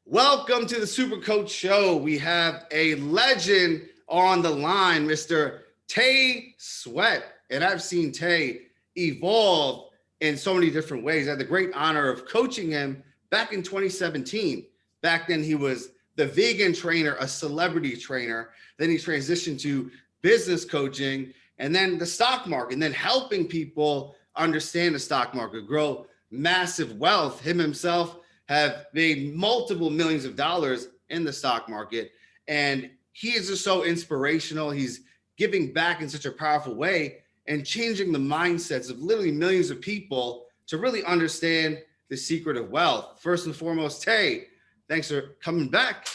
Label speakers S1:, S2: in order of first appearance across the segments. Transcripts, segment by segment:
S1: Welcome to the Super Coach Show. We have a legend on the line, Mr. Tay Sweat. And I've seen Tay evolve in so many different ways. I had the great honor of coaching him back in 2017. Back then, he was the vegan trainer, a celebrity trainer. Then he transitioned to business coaching and then the stock market, and then helping people understand the stock market, grow massive wealth. Him himself have made multiple millions of dollars in the stock market. And he is just so inspirational. He's giving back in such a powerful way and changing the mindsets of literally millions of people to really understand the secret of wealth. First and foremost, Tay, thanks for coming back.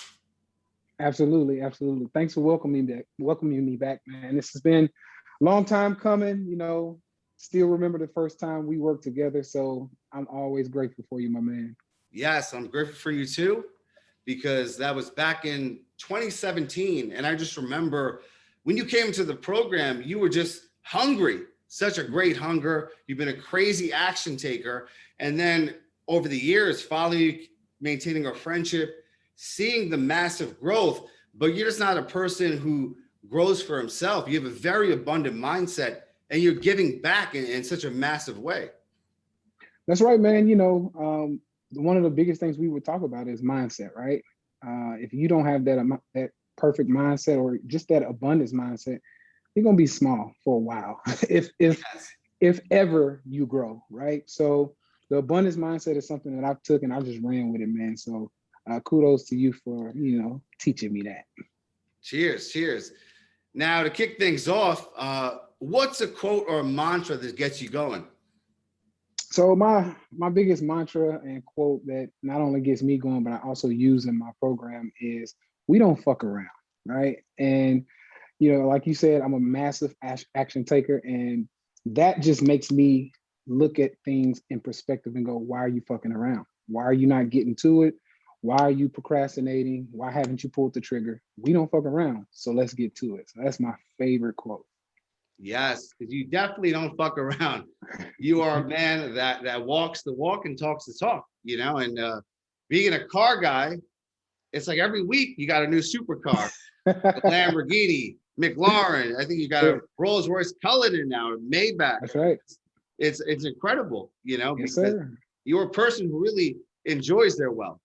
S2: Absolutely, absolutely. Thanks for welcoming me back, man. This has been a long time coming. Still remember the first time we worked together. So I'm always grateful for you, my man.
S1: Yes, I'm grateful for you too, because that was back in 2017. And I just remember when you came to the program, you were just hungry, such a great hunger. You've been a crazy action taker. And then over the years, following you, maintaining our friendship, seeing the massive growth, but you're just not a person who grows for himself. You have a very abundant mindset and you're giving back in such a massive way.
S2: That's right, man. One of the biggest things we would talk about is mindset, right? If you don't have that perfect mindset or just that abundance mindset, you're gonna be small for a while. if ever you grow, right? So the abundance mindset is something that I took and I just ran with it, man. So kudos to you for teaching me that.
S1: Cheers. Now to kick things off, what's a quote or a mantra that gets you going?
S2: So my biggest mantra and quote that not only gets me going, but I also use in my program is we don't fuck around, right? And like you said, I'm a massive action taker, and that just makes me look at things in perspective and go, why are you fucking around? Why are you not getting to it? Why are you procrastinating? Why haven't you pulled the trigger? We don't fuck around, so let's get to it. So that's my favorite quote.
S1: Yes, because you definitely don't fuck around. You are a man that walks the walk and talks the talk, and being a car guy, it's like every week you got a new supercar, a Lamborghini, McLaren. I think you got a Rolls Royce Cullinan now, a Maybach.
S2: That's right.
S1: It's incredible,
S2: Yes,
S1: because
S2: sir.
S1: you're a person who really enjoys their wealth.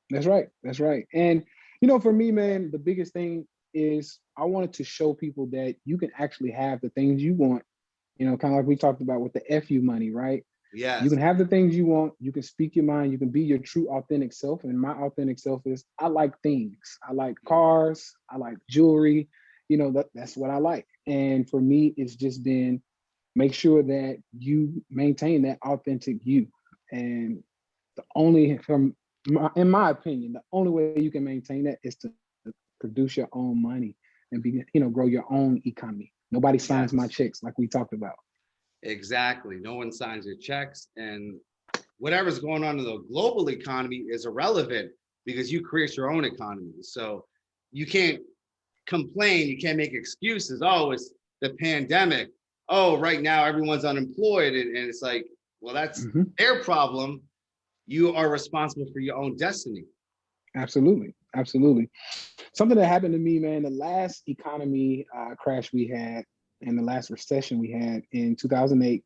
S2: That's right. That's right. And for me, man, the biggest thing is I wanted to show people that you can actually have the things you want, kind of like we talked about with the FU money, right?
S1: Yes.
S2: You can have the things you want, you can speak your mind, you can be your true authentic self. And my authentic self is I like things. I like cars, I like jewelry, that's what I like. And for me, it's just been make sure that you maintain that authentic you. And in my opinion, the only way you can maintain that is to produce your own money and grow your own economy. Nobody signs my checks like we talked about.
S1: Exactly. No one signs your checks, and whatever's going on in the global economy is irrelevant because you create your own economy. So you can't complain. You can't make excuses. Oh, it's the pandemic. Oh, right now everyone's unemployed. And it's like, well, that's their problem. You are responsible for your own destiny.
S2: Absolutely. Absolutely. Something that happened to me, man, the last economy crash we had and the last recession we had in 2008,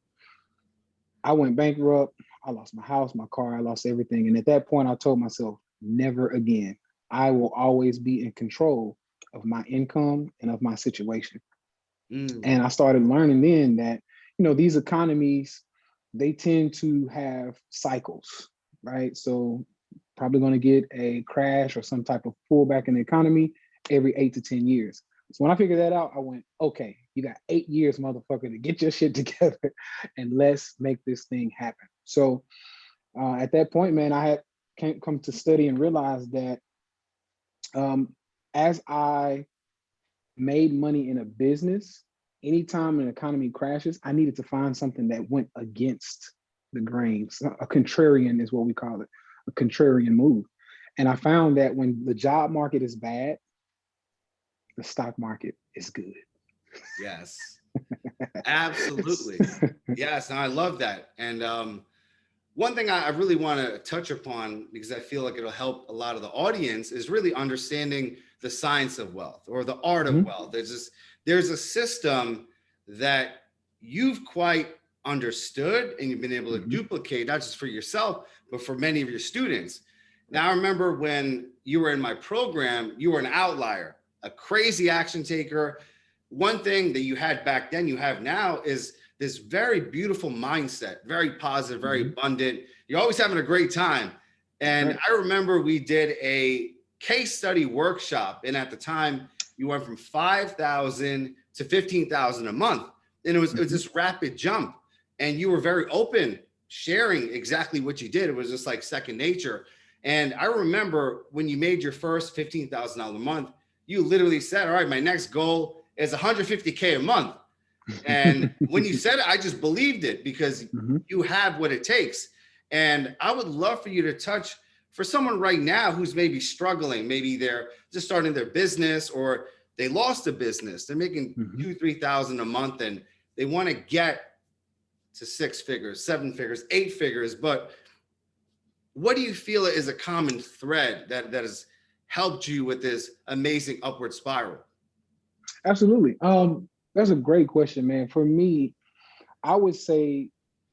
S2: I went bankrupt. I lost my house, my car, I lost everything. And at that point, I told myself, never again. I will always be in control of my income and of my situation. And I started learning then that, these economies, they tend to have cycles, right? So probably going to get a crash or some type of pullback in the economy every 8 to 10 years. So when I figured that out, I went, okay, you got 8 years, motherfucker, to get your shit together and let's make this thing happen. So at that point, man, I had come to study and realize that as I made money in a business, anytime an economy crashes, I needed to find something that went against the grains. A contrarian is what we call it, a contrarian move. And I found that when the job market is bad, the stock market is good.
S1: Yes, absolutely. Yes, and I love that. And one thing I really want to touch upon, because I feel like it'll help a lot of the audience, is really understanding the science of wealth or the art of wealth. There's a system that you've quite understood and you've been able to duplicate, not just for yourself, but for many of your students. Now, I remember when you were in my program, you were an outlier, a crazy action taker. One thing that you had back then, you have now, is this very beautiful mindset, very positive, very abundant. You're always having a great time. And I remember we did a case study workshop. And at the time, you went from 5,000 to 15,000 a month. And it was this rapid jump. And you were very open, sharing exactly what you did. It was just like second nature. And I remember when you made your first $15,000 a month, you literally said, all right, my next goal is 150K a month. And when you said it, I just believed it, because you have what it takes. And I would love for you to touch, for someone right now who's maybe struggling, maybe they're just starting their business, or they lost a business, they're making 2,000-3,000 a month, and they want to get to 6 figures, 7 figures, 8 figures. But what do you feel is a common thread that has helped you with this amazing upward spiral?
S2: Absolutely. That's a great question, man. For me, I would say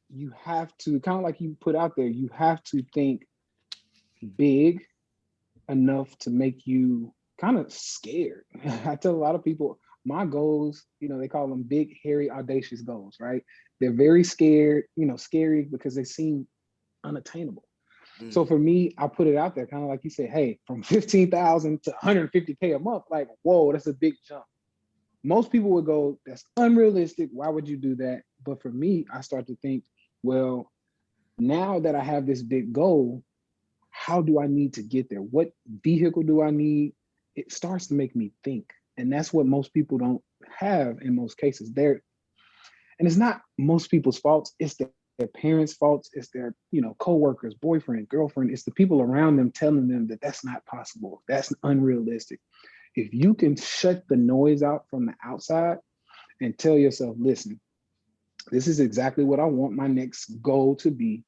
S2: you have to, kind of like you put out there, you have to think big enough to make you kind of scared. I tell a lot of people, my goals, they call them big, hairy, audacious goals, right? They're very scared, scary because they seem unattainable. So for me, I put it out there, kind of like you said, hey, from 15,000 to 150K a month, like, whoa, that's a big jump. Most people would go, that's unrealistic. Why would you do that? But for me, I start to think, well, now that I have this big goal, how do I need to get there? What vehicle do I need? It starts to make me think. And that's what most people don't have in most cases. And it's not most people's faults. It's their parents' faults. It's their, coworkers, boyfriend, girlfriend. It's the people around them telling them that that's not possible. That's unrealistic. If you can shut the noise out from the outside and tell yourself, listen, this is exactly what I want my next goal to be,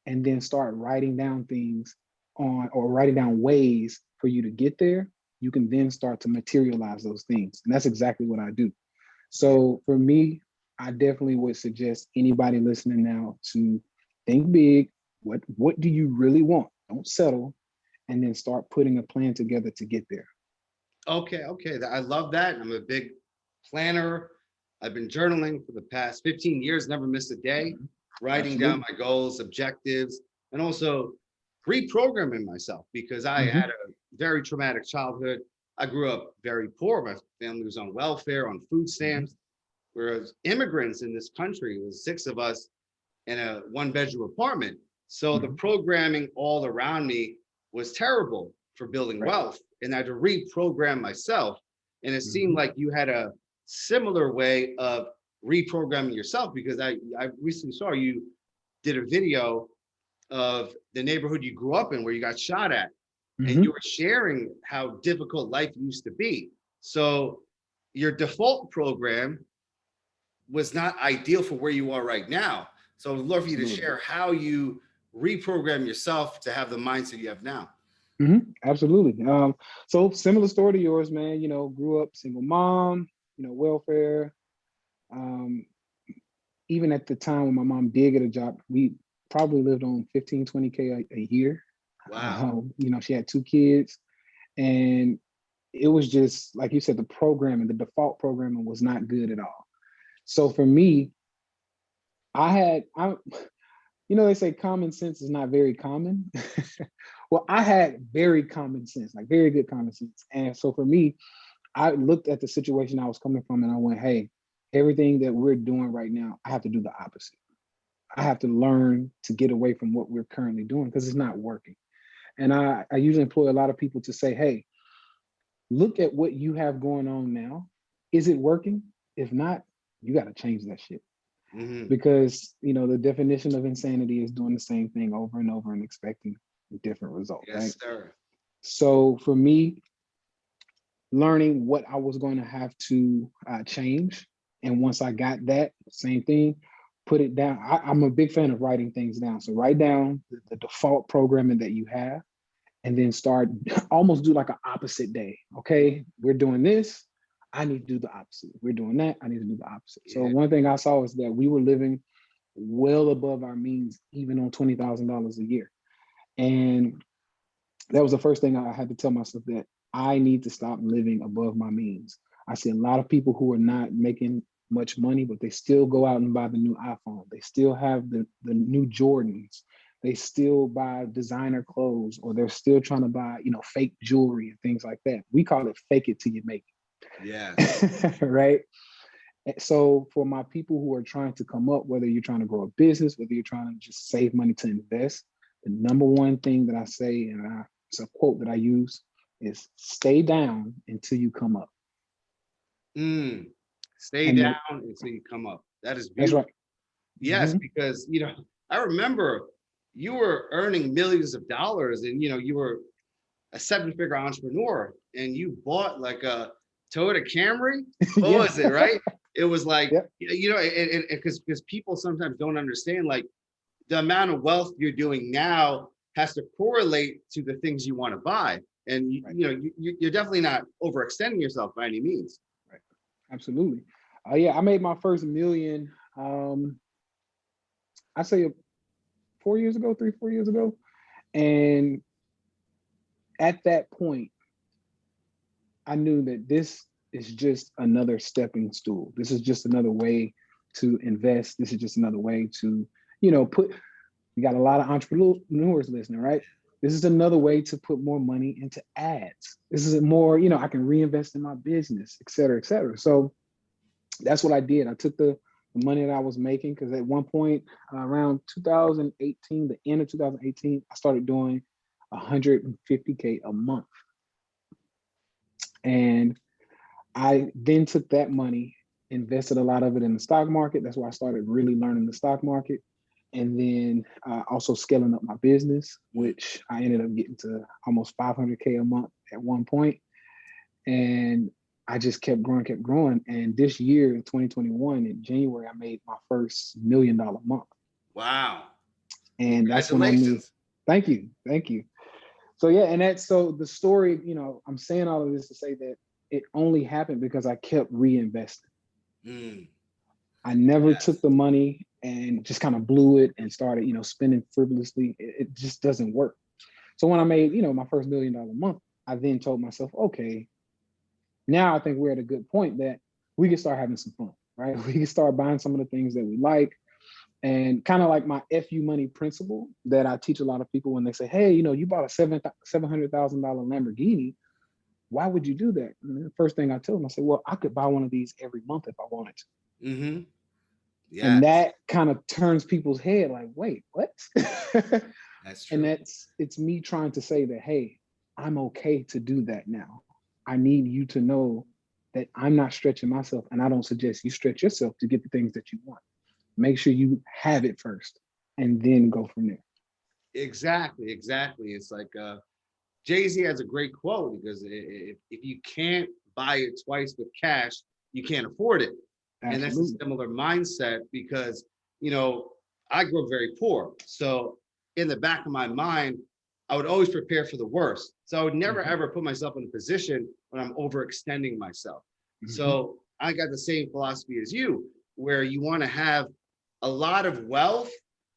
S2: and then start writing down things or writing down ways for you to get there, you can then start to materialize those things. And that's exactly what I do. So for me, I definitely would suggest anybody listening now to think big. What do you really want? Don't settle, and then start putting a plan together to get there.
S1: Okay. I love that. I'm a big planner. I've been journaling for the past 15 years, never missed a day, writing down my goals, objectives, and also reprogramming myself, because I had a very traumatic childhood. I grew up very poor. My family was on welfare, on food stamps, whereas immigrants in this country, it was 6 of us in a 1-bedroom apartment. So the programming all around me was terrible for building wealth. And I had to reprogram myself. And it seemed like you had a similar way of reprogramming yourself, because I recently saw you did a video of the neighborhood you grew up in where you got shot at. And you were sharing how difficult life used to be. So your default program was not ideal for where you are right now. So I'd love for you to share how you reprogram yourself to have the mindset you have now.
S2: Absolutely. So similar story to yours, man. Grew up single mom, welfare. Even at the time when my mom did get a job, we probably lived on 15, 20K a year.
S1: Wow.
S2: She had 2 kids, and it was just, like you said, the default programming was not good at all. So for me, they say common sense is not very common. Well, I had very common sense, like very good common sense. And so for me, I looked at the situation I was coming from and I went, hey, everything that we're doing right now, I have to do the opposite. I have to learn to get away from what we're currently doing because it's not working. And I usually employ a lot of people to say, hey, look at what you have going on now. Is it working? If not, you got to change that shit. Because, the definition of insanity is doing the same thing over and over and expecting different results.
S1: Yes,
S2: right?
S1: sir.
S2: So for me, learning what I was going to have to change. And once I got that, same thing, put it down. I'm a big fan of writing things down. So write down the default programming that you have, and then start almost do like an opposite day. Okay, we're doing this. I need to do the opposite. We're doing that. I need to do the opposite. So one thing I saw is that we were living well above our means, even on $20,000 a year. And that was the first thing I had to tell myself, that I need to stop living above my means. I see a lot of people who are not making much money, but they still go out and buy the new iPhone. They still have the new Jordans. They still buy designer clothes, or they're still trying to buy, fake jewelry and things like that. We call it fake it till you make
S1: it. Yeah.
S2: Right. So for my people who are trying to come up, whether you're trying to grow a business, whether you're trying to just save money to invest, the number one thing that I say, and it's a quote that I use, is stay down until you come up.
S1: Stay down until you come up. That is beautiful.
S2: That's right.
S1: Yes, because I remember you were earning millions of dollars, and you were a 7-figure entrepreneur, and you bought like a Toyota Camry. What was it, right? It was like, because people sometimes don't understand, like, the amount of wealth you're doing now has to correlate to the things you want to buy. And you're definitely not overextending yourself by any means.
S2: Right. Absolutely. I made my first million, I say 4 years ago, 3-4 years ago. And at that point, I knew that this is just another stepping stool. This is just another way to invest. This is just another way to, we got a lot of entrepreneurs listening, right? This is another way to put more money into ads. This is more, I can reinvest in my business, et cetera, et cetera. So that's what I did. I took the money that I was making, because at one point around 2018, the end of 2018, I started doing $150K a month. And I then took that money, invested a lot of it in the stock market. That's where I started really learning the stock market. And then also scaling up my business, which I ended up getting to almost $500K a month at one point. And I just kept growing. And this year, in 2021, in January, I made my first $1 million month.
S1: Wow.
S2: And that's when I knew. Thank you. So so the story, I'm saying all of this to say that it only happened because I kept reinvesting. I never took the money and just kind of blew it and started, spending frivolously. It just doesn't work. So when I made, my first $1 million month, I then told myself, okay, now I think we're at a good point that we can start having some fun, right? We can start buying some of the things that we like. And kind of like my FU money principle that I teach a lot of people when they say, hey, you bought a $700,000 Lamborghini. Why would you do that? And the first thing I tell them, I say, well, I could buy one of these every month if I wanted to. And that kind of turns people's head like, wait, what?
S1: That's true.
S2: And it's me trying to say that, hey, I'm okay to do that now. I need you to know that I'm not stretching myself, and I don't suggest you stretch yourself to get the things that you want. Make sure you have it first and then go from there.
S1: Exactly. It's like Jay-Z has a great quote, because if you can't buy it twice with cash, you can't afford it. Absolutely. And that's a similar mindset, because, I grew up very poor. So in the back of my mind, I would always prepare for the worst. So I would never, ever put myself in a position when I'm overextending myself. So I got the same philosophy as you, where you want to have a lot of wealth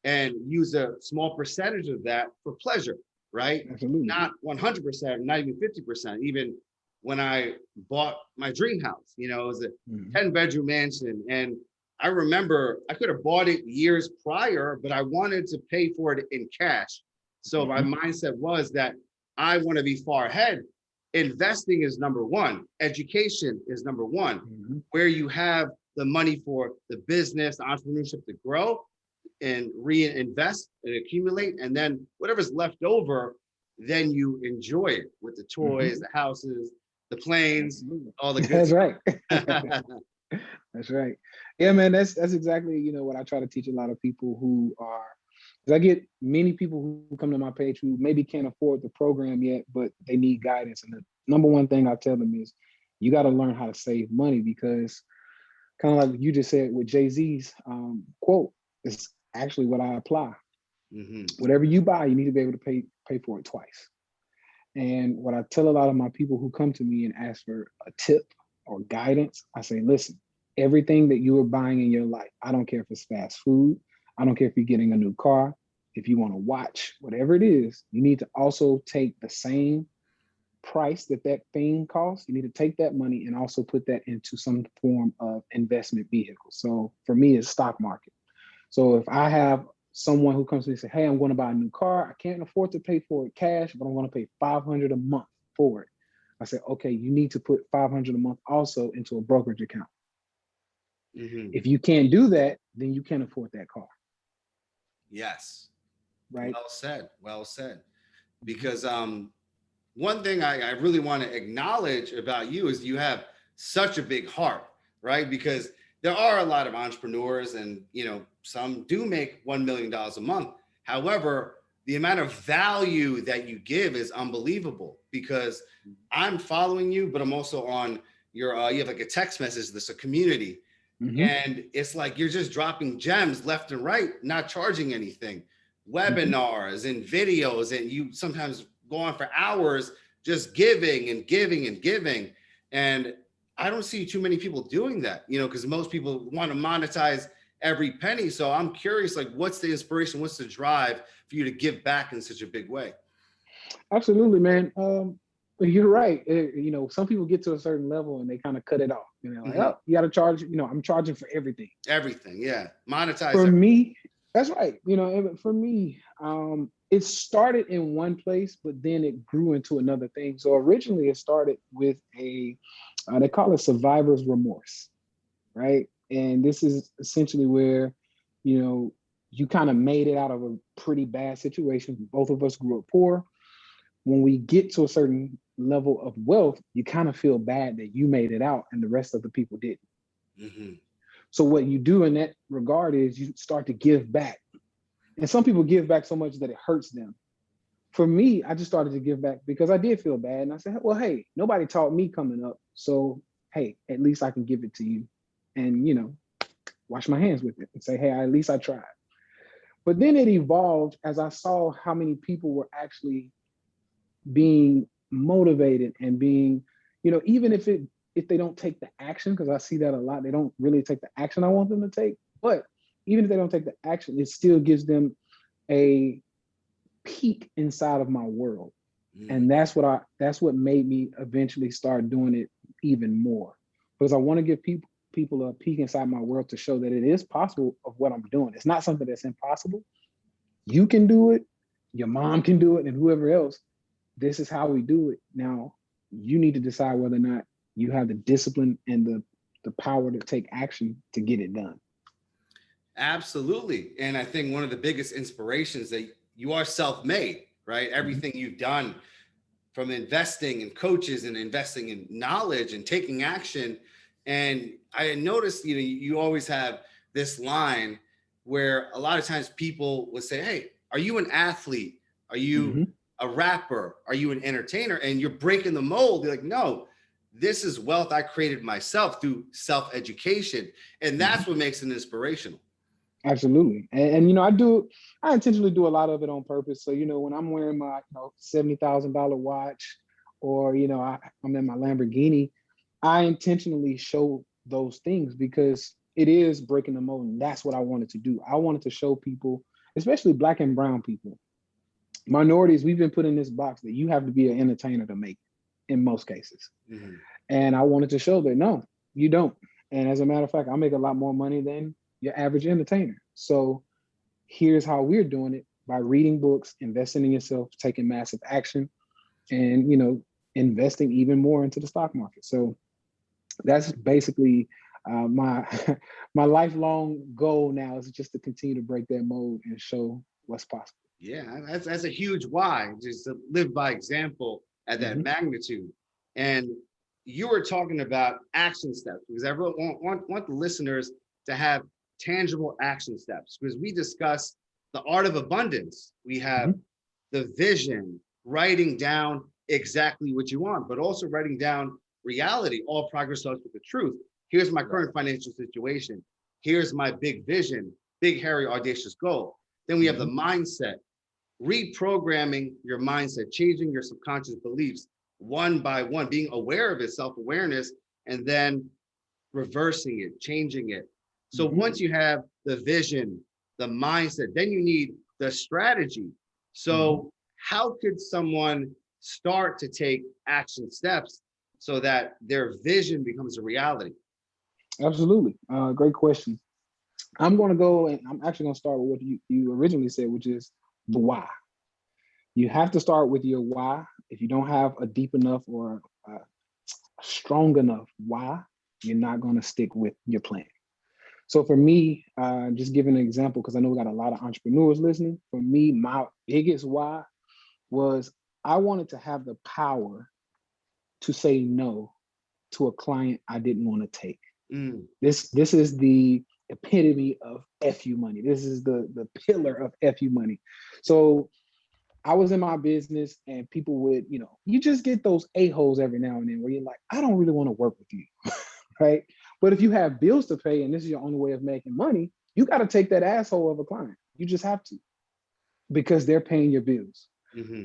S1: and use a small percentage of that for pleasure, right?
S2: Absolutely.
S1: Not 100%, not even 50%. Even when I bought my dream house, it was a 10-bedroom mansion. And I remember I could have bought it years prior, but I wanted to pay for it in cash. So my mindset was that I want to be far ahead. Investing is number one. Education is number one. Where you have the money for the business, the entrepreneurship to grow and reinvest and accumulate. And then whatever's left over, then you enjoy it with the toys, the houses, the planes, all the good stuff.
S2: That's right. That's right. Yeah, man, that's exactly, what I try to teach a lot of people who are, because I get many people who come to my page who maybe can't afford the program yet, but they need guidance. And the number one thing I tell them is, you got to learn how to save money, because kind of like you just said with Jay-Z's quote, It's actually what I apply.
S1: Mm-hmm.
S2: Whatever you buy, you need to be able to pay for it twice. And what I tell a lot of my people who come to me and ask for a tip or guidance, I say, listen, everything that you are buying in your life, I don't care if it's fast food, I don't care if you're getting a new car, if you want to watch, whatever it is, you need to also take the same price that that thing costs. You need to take that money and also put that into some form of investment vehicle. So for me, it's stock market. So if I have someone who comes to me and say, hey, I'm going to buy a new car, I can't afford to pay for it cash, but I'm going to pay $500 a month for it. I said, okay, you need to put $500 a month also into a brokerage account.
S1: Mm-hmm.
S2: If you can't do that, then you can't afford that car.
S1: Yes.
S2: Right.
S1: Well said. Well said. Because one thing I really want to acknowledge about you is you have such a big heart, right? Because there are a lot of entrepreneurs and, some do make $1 million a month. However, the amount of value that you give is unbelievable because I'm following you, but I'm also on your, you have like a text message, this a community.
S2: Mm-hmm.
S1: And it's like you're just dropping gems left and right, not charging anything. Webinars and videos, and you sometimes go on for hours just giving and giving and giving. And I don't see too many people doing that, because most people want to monetize every penny. So I'm curious, like, what's the inspiration? What's the drive for you to give back in such a big way?
S2: Absolutely, man. You're right. Some people get to a certain level and they kind of cut it off. Like, oh, you got to charge. I'm charging for everything.
S1: Everything, yeah. Monetize.
S2: For me, that's right. For me, it started in one place, but then it grew into another thing. So originally, it started with they call it survivor's remorse, right? And this is essentially where, you kind of made it out of a pretty bad situation. Both of us grew up poor. When we get to a certain level of wealth, you kind of feel bad that you made it out and the rest of the people didn't.
S1: Mm-hmm.
S2: So what you do in that regard is you start to give back. And some people give back so much that it hurts them. For me, I just started to give back because I did feel bad. And I said, well, hey, nobody taught me coming up. So, hey, at least I can give it to you and, wash my hands with it and say, hey, at least I tried. But then it evolved as I saw how many people were actually being motivated and being, even if they don't take the action, because I see that a lot, they don't really take the action I want them to take. But even if they don't take the action, it still gives them a peek inside of my world. Mm. And that's what made me eventually start doing it even more, because I want to give people a peek inside my world to show that it is possible of what I'm doing. It's not something that's impossible. You can do it, your mom can do it, and whoever else. This is how we do it. Now, you need to decide whether or not you have the discipline and the power to take action to get it done.
S1: Absolutely. And I think one of the biggest inspirations that you are self-made, right? Everything you've done from investing in coaches and investing in knowledge and taking action. And I noticed, you always have this line where a lot of times people would say, hey, are you an athlete? Are you a rapper? Are you an entertainer? And you're breaking the mold. You're like, no, this is wealth I created myself through self-education. And that's what makes it inspirational.
S2: Absolutely. And I intentionally do a lot of it on purpose. So, when I'm wearing my $70,000 watch or, I'm in my Lamborghini, I intentionally show those things because it is breaking the mold. And that's what I wanted to do. I wanted to show people, especially Black and brown people, minorities, we've been put in this box that you have to be an entertainer to make it in most cases. Mm-hmm. And I wanted to show that, no, you don't. And as a matter of fact, I make a lot more money than your average entertainer. So here's how we're doing it: by reading books, investing in yourself, taking massive action, and, investing even more into the stock market. So that's basically my lifelong goal now, is just to continue to break that mold and show what's possible.
S1: Yeah, that's a huge why, just to live by example at that magnitude. And you were talking about action steps, because I really want the listeners to have tangible action steps, because we discuss the art of abundance. We have the vision, writing down exactly what you want, but also writing down reality. All progress starts with the truth. Here's my current financial situation. Here's my big vision. big, hairy, audacious goal. Then we have the mindset, reprogramming your mindset, changing your subconscious beliefs one by one, being aware of it, self-awareness, and then reversing it, changing it. So once you have the vision, the mindset, then you need the strategy. So how could someone start to take action steps so that their vision becomes a reality?
S2: Absolutely. Great question. I'm going to go and I'm actually going to start with what you originally said, which is the why. You have to start with your why. If you don't have a deep enough or a strong enough why, you're not going to stick with your plan. So for me, just giving an example, because I know we got a lot of entrepreneurs listening. For me, my biggest why was I wanted to have the power to say no to a client I didn't want to take. This is the epitome of FU money. This is the pillar of FU money. So I was in my business and people would, you just get those a-holes every now and then where you're like, I don't really want to work with you, right? But if you have bills to pay and this is your only way of making money, you got to take that asshole of a client. You just have to, because they're paying your bills.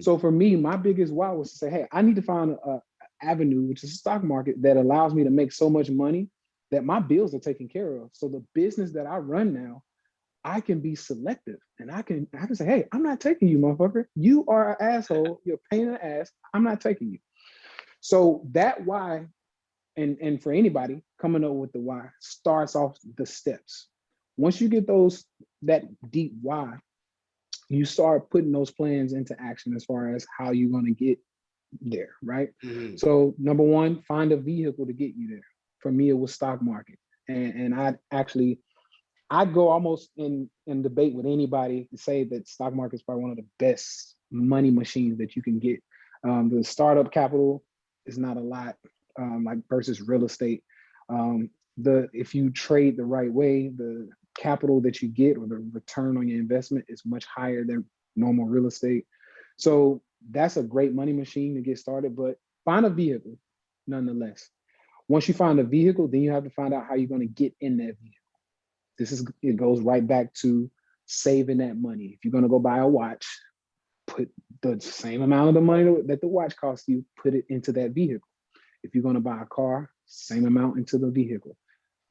S2: So for me, my biggest why was to say, hey, I need to find a avenue, which is a stock market, that allows me to make so much money that my bills are taken care of. So the business that I run now, I can be selective and I can say, hey, I'm not taking you, motherfucker. You are an asshole. You're a pain in the ass. I'm not taking you. So that why, and for anybody coming up with the why, starts off the steps. Once you get that deep why, you start putting those plans into action as far as how you're going to get there, right? So number one, find a vehicle to get you there. For me, it was stock market. And I'd go almost in debate with anybody to say that stock market is probably one of the best money machines that you can get. The startup capital is not a lot, like versus real estate. If you trade the right way, the capital that you get or the return on your investment is much higher than normal real estate. So that's a great money machine to get started, but find a vehicle nonetheless. Once you find a vehicle, then you have to find out how you're going to get in that vehicle. It goes right back to saving that money. If you're going to go buy a watch, put the same amount of the money that the watch costs you, put it into that vehicle. If you're going to buy a car, same amount into the vehicle.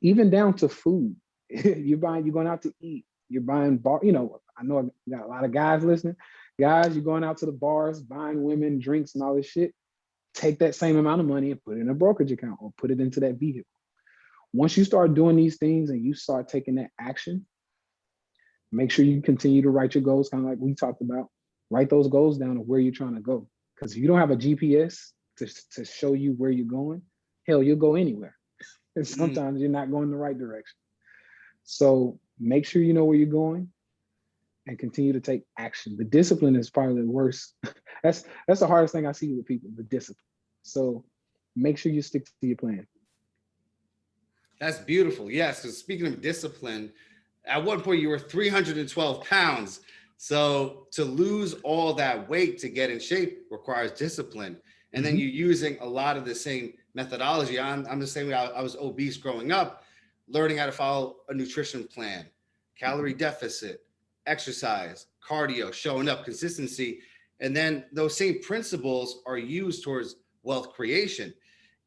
S2: Even down to food. You're going out to eat. You're buying bar. I know I got a lot of guys listening. Guys, you're going out to the bars, buying women drinks and all this shit. Take that same amount of money and put it in a brokerage account or put it into that vehicle. Once you start doing these things and you start taking that action, make sure you continue to write your goals, kind of like we talked about. Write those goals down of where you're trying to go. Because if you don't have a GPS to show you where you're going, hell, you'll go anywhere. And sometimes you're not going the right direction. So make sure you know where you're going and continue to take action. The discipline is probably the worst. That's the hardest thing I see with people, the discipline. So make sure you stick to your plan.
S1: That's beautiful. Yes, because speaking of discipline, at one point you were 312 pounds. So to lose all that weight to get in shape requires discipline. And then you're using a lot of the same methodology. I'm the same way. I was obese growing up, learning how to follow a nutrition plan, calorie deficit, exercise, cardio, showing up, consistency. And then those same principles are used towards wealth creation.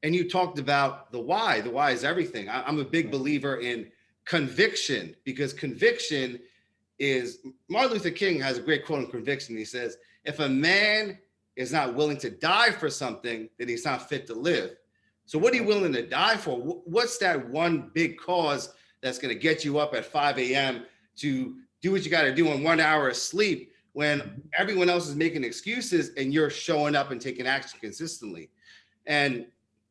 S1: And you talked about the why. The why is everything. I'm a big believer in conviction, because conviction is, Martin Luther King has a great quote on conviction. He says, if a man is not willing to die for something, then he's not fit to live. So what are you willing to die for? What's that one big cause that's going to get you up at 5 a.m. to do what you got to do in 1 hour of sleep when everyone else is making excuses and you're showing up and taking action consistently? And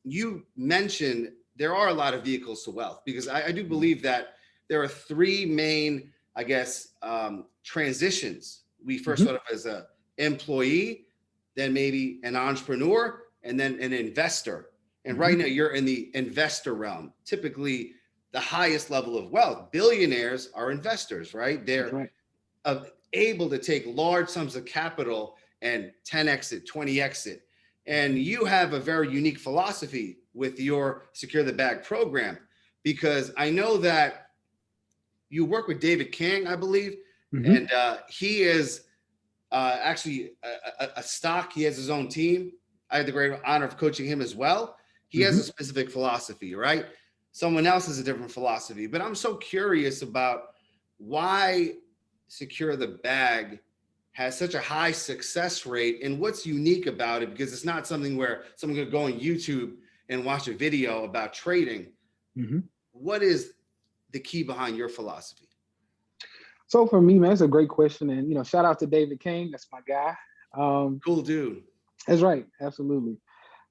S1: you mentioned there are a lot of vehicles to wealth, because I do believe that there are three main, I guess, transitions. We first start off as an employee, then maybe an entrepreneur, and then an investor. And right now you're in the investor realm, typically the highest level of wealth. Billionaires are investors, right? They're able to take large sums of capital and 10x it, 20x it. And you have a very unique philosophy with your Secure the Bag program, because I know that you work with David King, I believe,
S2: Mhm.
S1: and he is actually a stock. He has his own team. I had the great honor of coaching him as well. He has a specific philosophy, right? Someone else has a different philosophy. But I'm so curious about why Secure the Bag has such a high success rate and what's unique about it, because it's not something where someone could go on YouTube and watch a video about trading.
S2: Mhm.
S1: What is the key behind your philosophy?
S2: So for me, man, that's a great question. And, shout out to David King. That's my guy.
S1: Cool dude.
S2: That's right. Absolutely.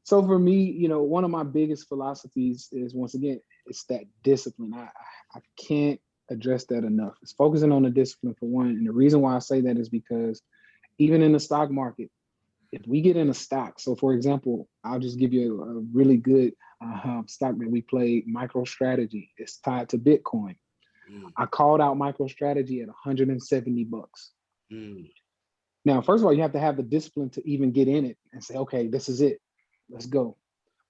S2: So for me, one of my biggest philosophies is, once again, it's that discipline. I can't address that enough. It's focusing on the discipline for one. And the reason why I say that is because even in the stock market, if we get in a stock, so for example, I'll just give you a really good stock that we play, MicroStrategy. It's tied to Bitcoin.
S1: Mm,
S2: I called out MicroStrategy at 170 bucks.
S1: mm,
S2: Now, first of all, you have to have the discipline to even get in it and say, okay, this is it. Let's go.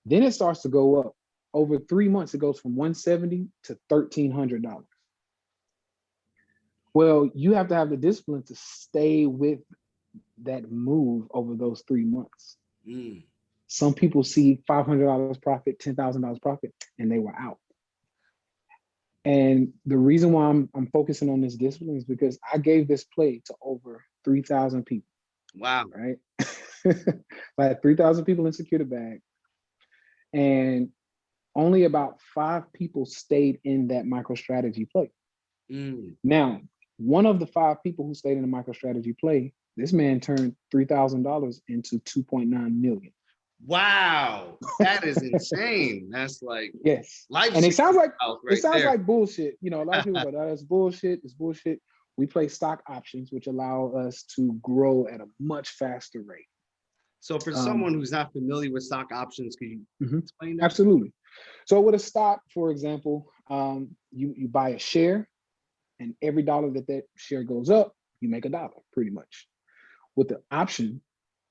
S2: Then it starts to go up. Over 3 months, it goes from 170 to $1,300. Well, you have to have the discipline to stay with that move over those 3 months.
S1: mm.
S2: Some people see $500 profit, $10,000 profit, and they were out. And the reason why I'm focusing on this discipline is because I gave this play to over 3,000 people.
S1: Wow.
S2: Right? I had 3,000 people in Secure the Bag, and only about 5 people stayed in that MicroStrategy play.
S1: Mm.
S2: Now, one of the 5 people who stayed in the MicroStrategy play, this man turned $3,000 into 2.9 million.
S1: Wow, that is insane. That's like
S2: Yes.
S1: life
S2: And it sounds like
S1: right
S2: bullshit. A lot of people go, oh, that's bullshit. It's bullshit. We play stock options, which allow us to grow at a much faster rate.
S1: So for someone who's not familiar with stock options, could you explain that?
S2: Absolutely. So with a stock, for example, you buy a share, and every dollar that share goes up, you make $1, pretty much. With the option,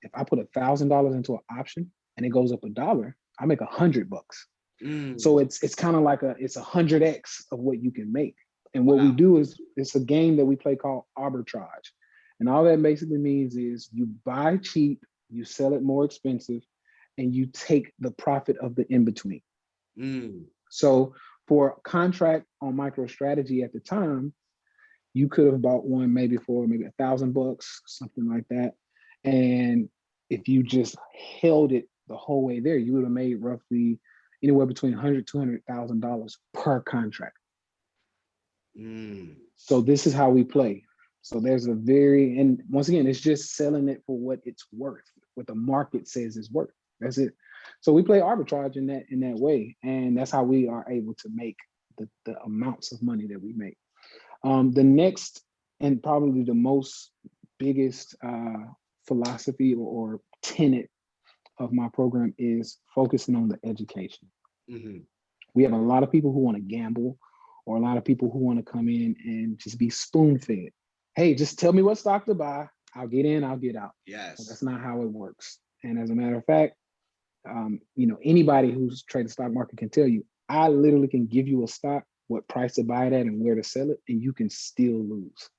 S2: if I put $1,000 into an option and it goes up $1, I make $100. So it's kind of like it's 100x of what you can make. And what we do is, it's a game that we play called arbitrage. And all that basically means is you buy cheap, you sell it more expensive, and you take the profit of the in-between. So for a contract on MicroStrategy at the time, you could have bought one maybe for $1,000, something like that. And if you just held it the whole way there, you would have made roughly anywhere between $100,000-$200,000 per contract. So this is how we play. So there's and once again, it's just selling it for what it's worth, what the market says it's worth. That's it. So we play arbitrage in that way, and that's how we are able to make the amounts of money that we make. The next and probably the most biggest philosophy or tenet of my program is focusing on the education. We have a lot of people who want to gamble, or a lot of people who want to come in and just be spoon-fed. Hey, just tell me what stock to buy. I'll get in, I'll get out.
S1: Yes.
S2: Well, that's not how it works. And as a matter of fact, anybody who's traded the stock market can tell you, I literally can give you a stock, what price to buy it at and where to sell it, and you can still lose.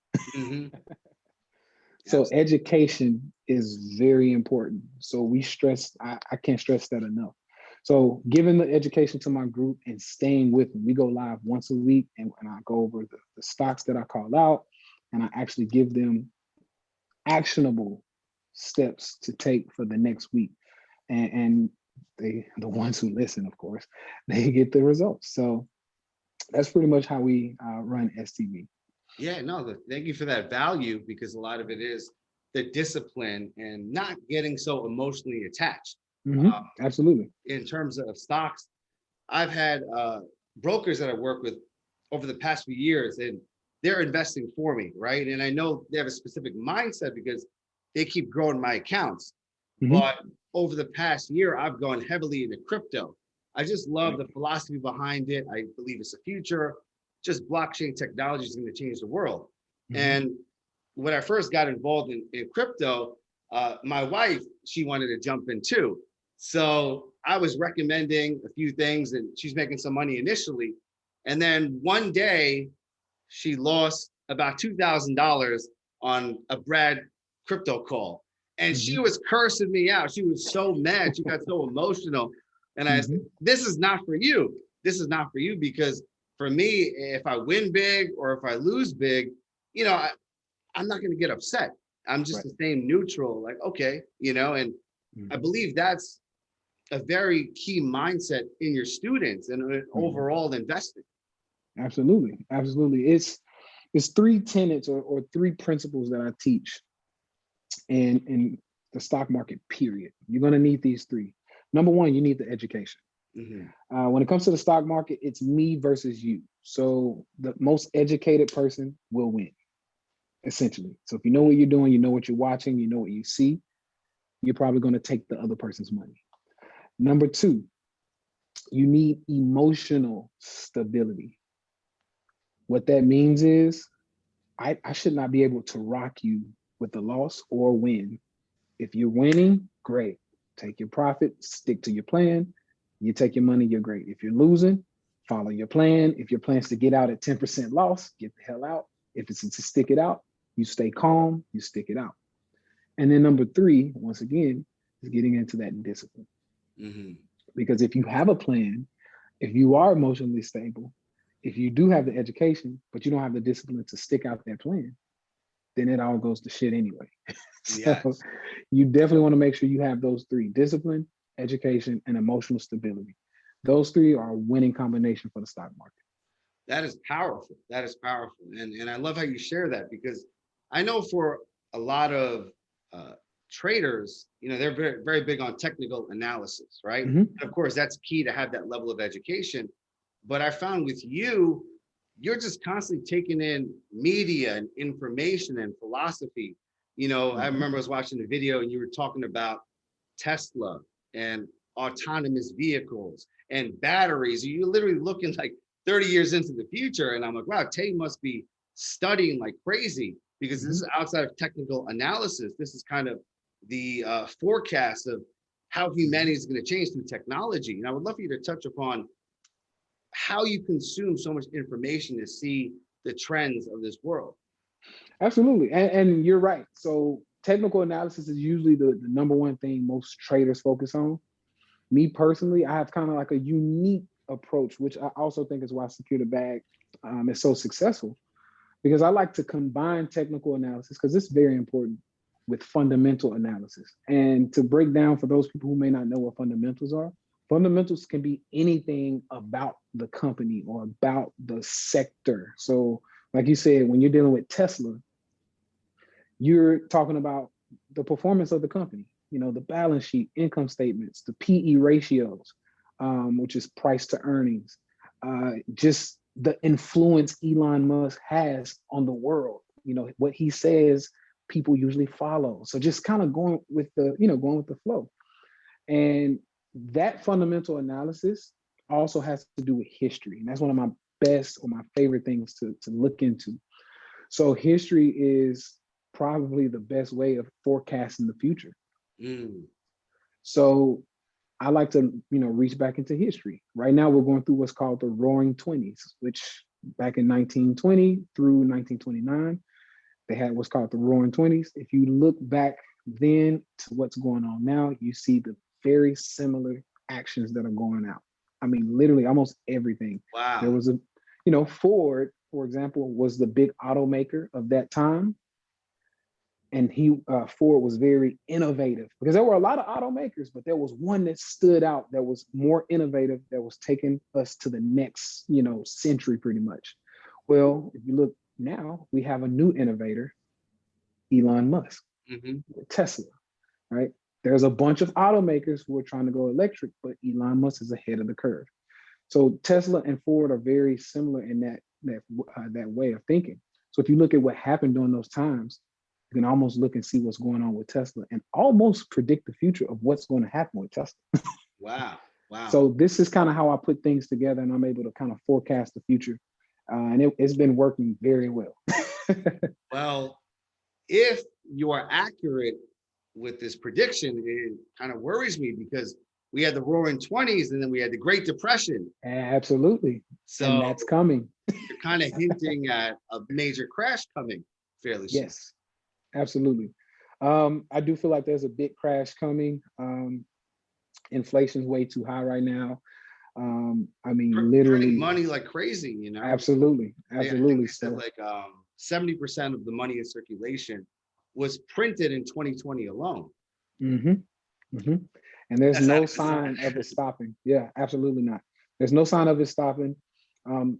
S2: So education is very important. So we stress, I can't stress that enough. So giving the education to my group and staying with them. We go live once a week, and I go over the stocks that I call out, and I actually give them actionable steps to take for the next week. And the ones who listen, of course, they get the results. So that's pretty much how we run STB.
S1: Yeah, no, thank you for that value, because a lot of it is the discipline and not getting so emotionally attached.
S2: Absolutely.
S1: In terms of stocks, I've had brokers that I work with over the past few years, and they're investing for me, right? And I know they have a specific mindset because they keep growing my accounts. But over the past year, I've gone heavily into crypto. I just love the philosophy behind it. I believe it's the future. Just blockchain technology is going to change the world. And when I first got involved in crypto, my wife, she wanted to jump in too. So I was recommending a few things, and she's making some money initially. And then one day she lost about $2,000 on a Brad crypto call. And she was cursing me out. She was so mad. She got so emotional. And I said, this is not for you. This is not for you, because for me, if I win big or if I lose big, you know, I'm not going to get upset. I'm just the same neutral, like, okay, you know, and I believe that's a very key mindset in your students and overall investing.
S2: Absolutely. Absolutely. It's three tenets or three principles that I teach in the stock market, period. You're going to need these three. Number one, you need the education. When it comes to the stock market, it's me versus you. So the most educated person will win, essentially. So if you know what you're doing, you know what you're watching, you know what you see, you're probably going to take the other person's money. Number two, you need emotional stability. What that means is I should not be able to rock you with the loss or win. If you're winning, great. Take your profit, stick to your plan. You take your money, you're great. If you're losing, follow your plan. If your plan's to get out at 10% loss, get the hell out. If it's to stick it out, you stay calm, you stick it out. And then number three, once again, is getting into that discipline. Because if you have a plan, if you are emotionally stable, if you do have the education, but you don't have the discipline to stick out that plan, then it all goes to shit anyway. So you definitely want to make sure you have those three: discipline, education, and emotional stability. Those three are a winning combination for the stock market.
S1: That is powerful. That is powerful. And I love how you share that, because I know for a lot of traders, you know, they're very, very big on technical analysis, right? And of course, that's key to have that level of education. But I found with you, you're just constantly taking in media and information and philosophy. You know, I remember I was watching a video and you were talking about Tesla and autonomous vehicles and batteries. You're literally looking like 30 years into the future. And I'm like, wow, Tay must be studying like crazy, because this is outside of technical analysis. This is kind of the forecast of how humanity is going to change through technology. And I would love for you to touch upon how you consume so much information to see the trends of this world.
S2: Absolutely. And you're right. So technical analysis is usually the number one thing most traders focus on. Me personally, I have kind of like a unique approach, which I also think is why Secure the Bag is so successful, because I like to combine technical analysis, because it's very important, with fundamental analysis. And to break down for those people who may not know what fundamentals are, fundamentals can be anything about the company or about the sector. So like you said, when you're dealing with Tesla, you're talking about the performance of the company, you know, the balance sheet, income statements, the PE ratios, which is price to earnings, just the influence Elon Musk has on the world. You know, what he says, people usually follow. So just kind of going with the flow. And that fundamental analysis also has to do with history. And that's one of my best or my favorite things to look into. So history is probably the best way of forecasting the future. So I like to, reach back into history. Right now, we're going through what's called the Roaring 20s, which back in 1920 through 1929, they had what's called the Roaring 20s. If you look back then to what's going on now, you see the very similar actions that are going out. I mean, literally almost everything.
S1: Wow.
S2: There was Ford, for example, was the big automaker of that time. And Ford was very innovative, because there were a lot of automakers, but there was one that stood out that was more innovative, that was taking us to the next, century pretty much. Well, if you look now, we have a new innovator, Elon Musk, with Tesla, right? There's a bunch of automakers who are trying to go electric, but Elon Musk is ahead of the curve. So Tesla and Ford are very similar in that way of thinking. So if you look at what happened during those times, you can almost look and see what's going on with Tesla and almost predict the future of what's going to happen with Tesla.
S1: Wow.
S2: So this is kind of how I put things together, and I'm able to kind of forecast the future. And it's been working very well.
S1: Well, if you are accurate with this prediction, it kind of worries me, because we had the Roaring 20s and then we had the Great Depression.
S2: Absolutely.
S1: So
S2: and that's coming.
S1: you're kind of hinting at a major crash coming fairly soon.
S2: Yes, absolutely. I do feel like there's a big crash coming. Inflation's way too high right now. I mean,
S1: Printing
S2: literally,
S1: money like crazy, you know.
S2: absolutely,
S1: I think
S2: absolutely.
S1: they said
S2: So,
S1: like 70% of the money in circulation was printed in 2020 alone.
S2: hmm hmm and there's
S1: That's not
S2: no
S1: a good sign.
S2: sign of it stopping. Yeah, absolutely not. There's no sign of it stopping. Um,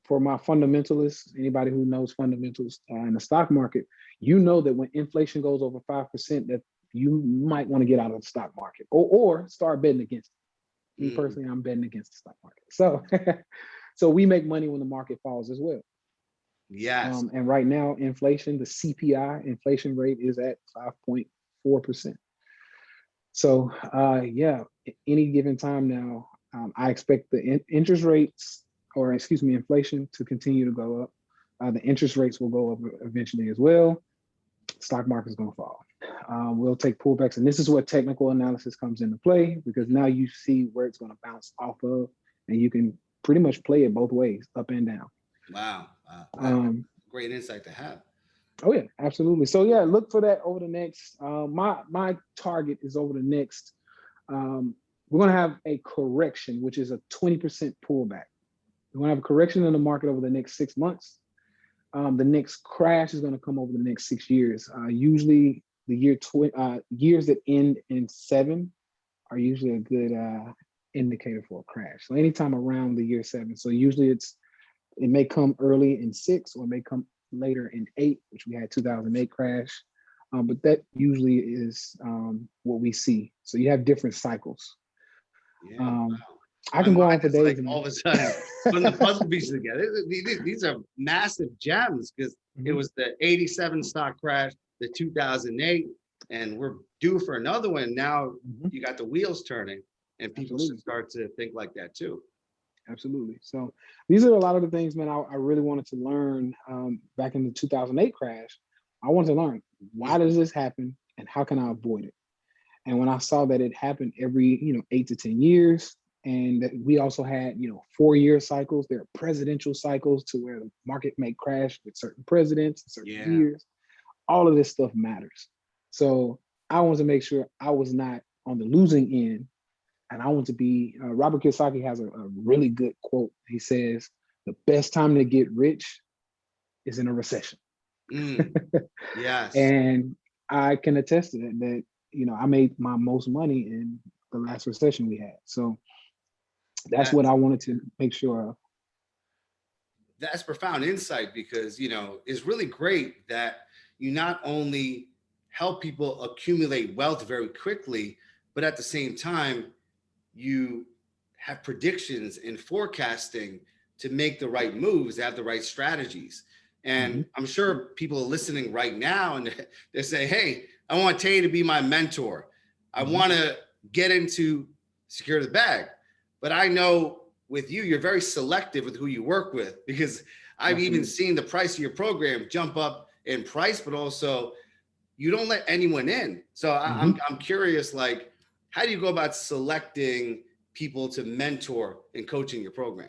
S2: for my fundamentalists, anybody who knows fundamentals in the stock market, you know that when inflation goes over 5%, that you might want to get out of the stock market or start betting against it. Me
S1: Mm,
S2: personally, I'm betting against the stock market. So, so we make money when the market falls as well.
S1: yes.
S2: And right now, inflation, the CPI inflation rate is at 5.4%. So yeah, any given time now, I expect the interest rates, or excuse me, inflation to continue to go up. The interest rates will go up eventually as well. Stock market is going to fall. We'll take pullbacks, and this is where technical analysis comes into play, because now you see where it's going to bounce off of, and you can pretty much play it both ways, up and down.
S1: Wow. That's great insight to have.
S2: Oh yeah, absolutely. So yeah, look for that over the next. My target is over the next. We're gonna have a correction, which is a 20% pullback. We're gonna have a correction in the market over the next 6 months. The next crash is gonna come over the next 6 years. Usually, the years that end in 7 are usually a good indicator for a crash. So anytime around the year 7. So usually it may come early in 6 or it may come later in 8, which we had 2008 crash. But that usually is what we see. So you have different cycles.
S1: Yeah.
S2: Um,
S1: Wow.
S2: I
S1: My
S2: can go
S1: mind
S2: on for
S1: is like
S2: days,
S1: all
S2: man.
S1: of a sudden putting the puzzle pieces together. These are massive gems because it
S2: Mhm.
S1: was the 87 stock crash, the 2008, and we're due for another one. Now
S2: Mhm.
S1: you got the wheels turning, and people should
S2: Absolutely.
S1: start to think like that too.
S2: Absolutely. So these are a lot of the things, man, I really wanted to learn back in the 2008 crash. I wanted to learn, why
S1: Mhm.
S2: does this happen and how can I avoid it? And when I saw that it happened every, 8 to 10 years, and that we also had, 4-year cycles, there are presidential cycles to where the market may crash with certain presidents in certain
S1: Yeah.
S2: years. All of this stuff matters. So I wanted to make sure I was not on the losing end. And I want to be, Robert Kiyosaki has a really good quote. He says, the best time to get rich is in a recession.
S1: Mm. Yes.
S2: And I can attest to that, I made my most money in the last recession we had. So that's
S1: That
S2: what I wanted to make sure of.
S1: that's profound insight because it's really great that you not only help people accumulate wealth very quickly, but at the same time you have predictions and forecasting to make the right moves, have the right strategies. And
S2: Mhm.
S1: I'm sure people are listening right now and they say, hey, I want Tay to be my mentor. I
S2: Mhm.
S1: want to get into secure the bag. But I know with you, you're very selective with who you work with because I've even
S2: Absolutely.
S1: seen the price of your program jump up in price, but also you don't let anyone in. So
S2: Mhm.
S1: I'm curious, like, how do you go about selecting people to mentor and coaching your program?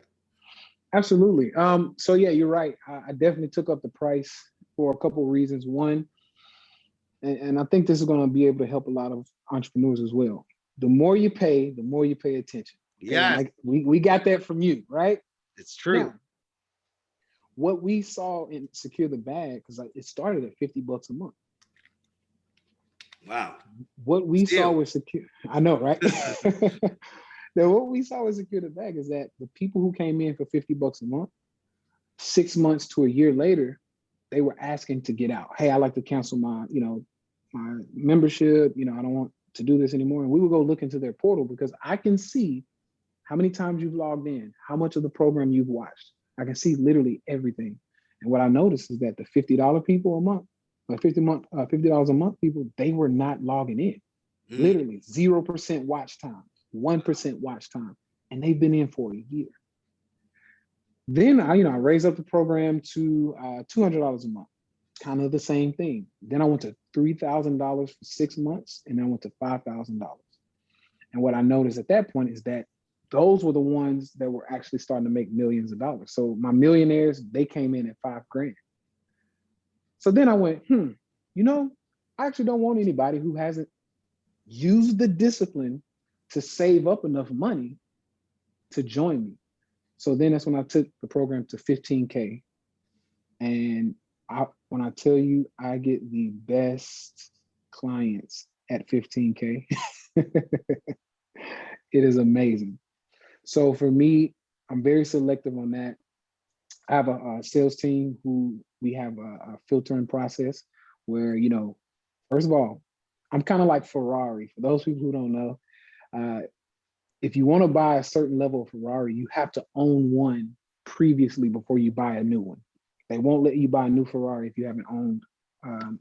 S2: Absolutely. So yeah, you're right. I definitely took up the price for a couple of reasons. One, and I think this is going to be able to help a lot of entrepreneurs as well. The more you pay, the more you pay attention. Okay, and
S1: Yes,
S2: we got that from you, right?
S1: it's true.
S2: Now, what we saw in Secure the Bag, because it started at $50 a month.
S1: Wow.
S2: What we saw
S1: Still.
S2: with Secure, I know, right? Now, what we saw with Secure the Bag is that the people who came in for $50 a month, 6 months to a year later, they were asking to get out. Hey, I like to cancel my membership. I don't want to do this anymore. And we would go look into their portal because I can see how many times you've logged in, how much of the program you've watched. I can see literally everything. And what I noticed is that the $50 people a month, like $50 a month people, they were not logging in.
S1: Mm,
S2: Literally 0% watch time, 1% watch time. And they've been in for a year. Then I raised up the program to $200 a month, kind of the same thing. Then I went to $3,000 for 6 months, and then I went to $5,000. And what I noticed at that point is that those were the ones that were actually starting to make millions of dollars. So my millionaires, they came in at $5,000. So then I went, I actually don't want anybody who hasn't used the discipline to save up enough money to join me. So then that's when I took the program to 15K. And when I tell you, I get the best clients at 15K. It is amazing. So for me, I'm very selective on that. I have a sales team who we have a filtering process where, first of all, I'm kind of like Ferrari. For those people who don't know, if you want to buy a certain level of Ferrari, you have to own one previously before you buy a new one. They won't let you buy a new Ferrari if you haven't owned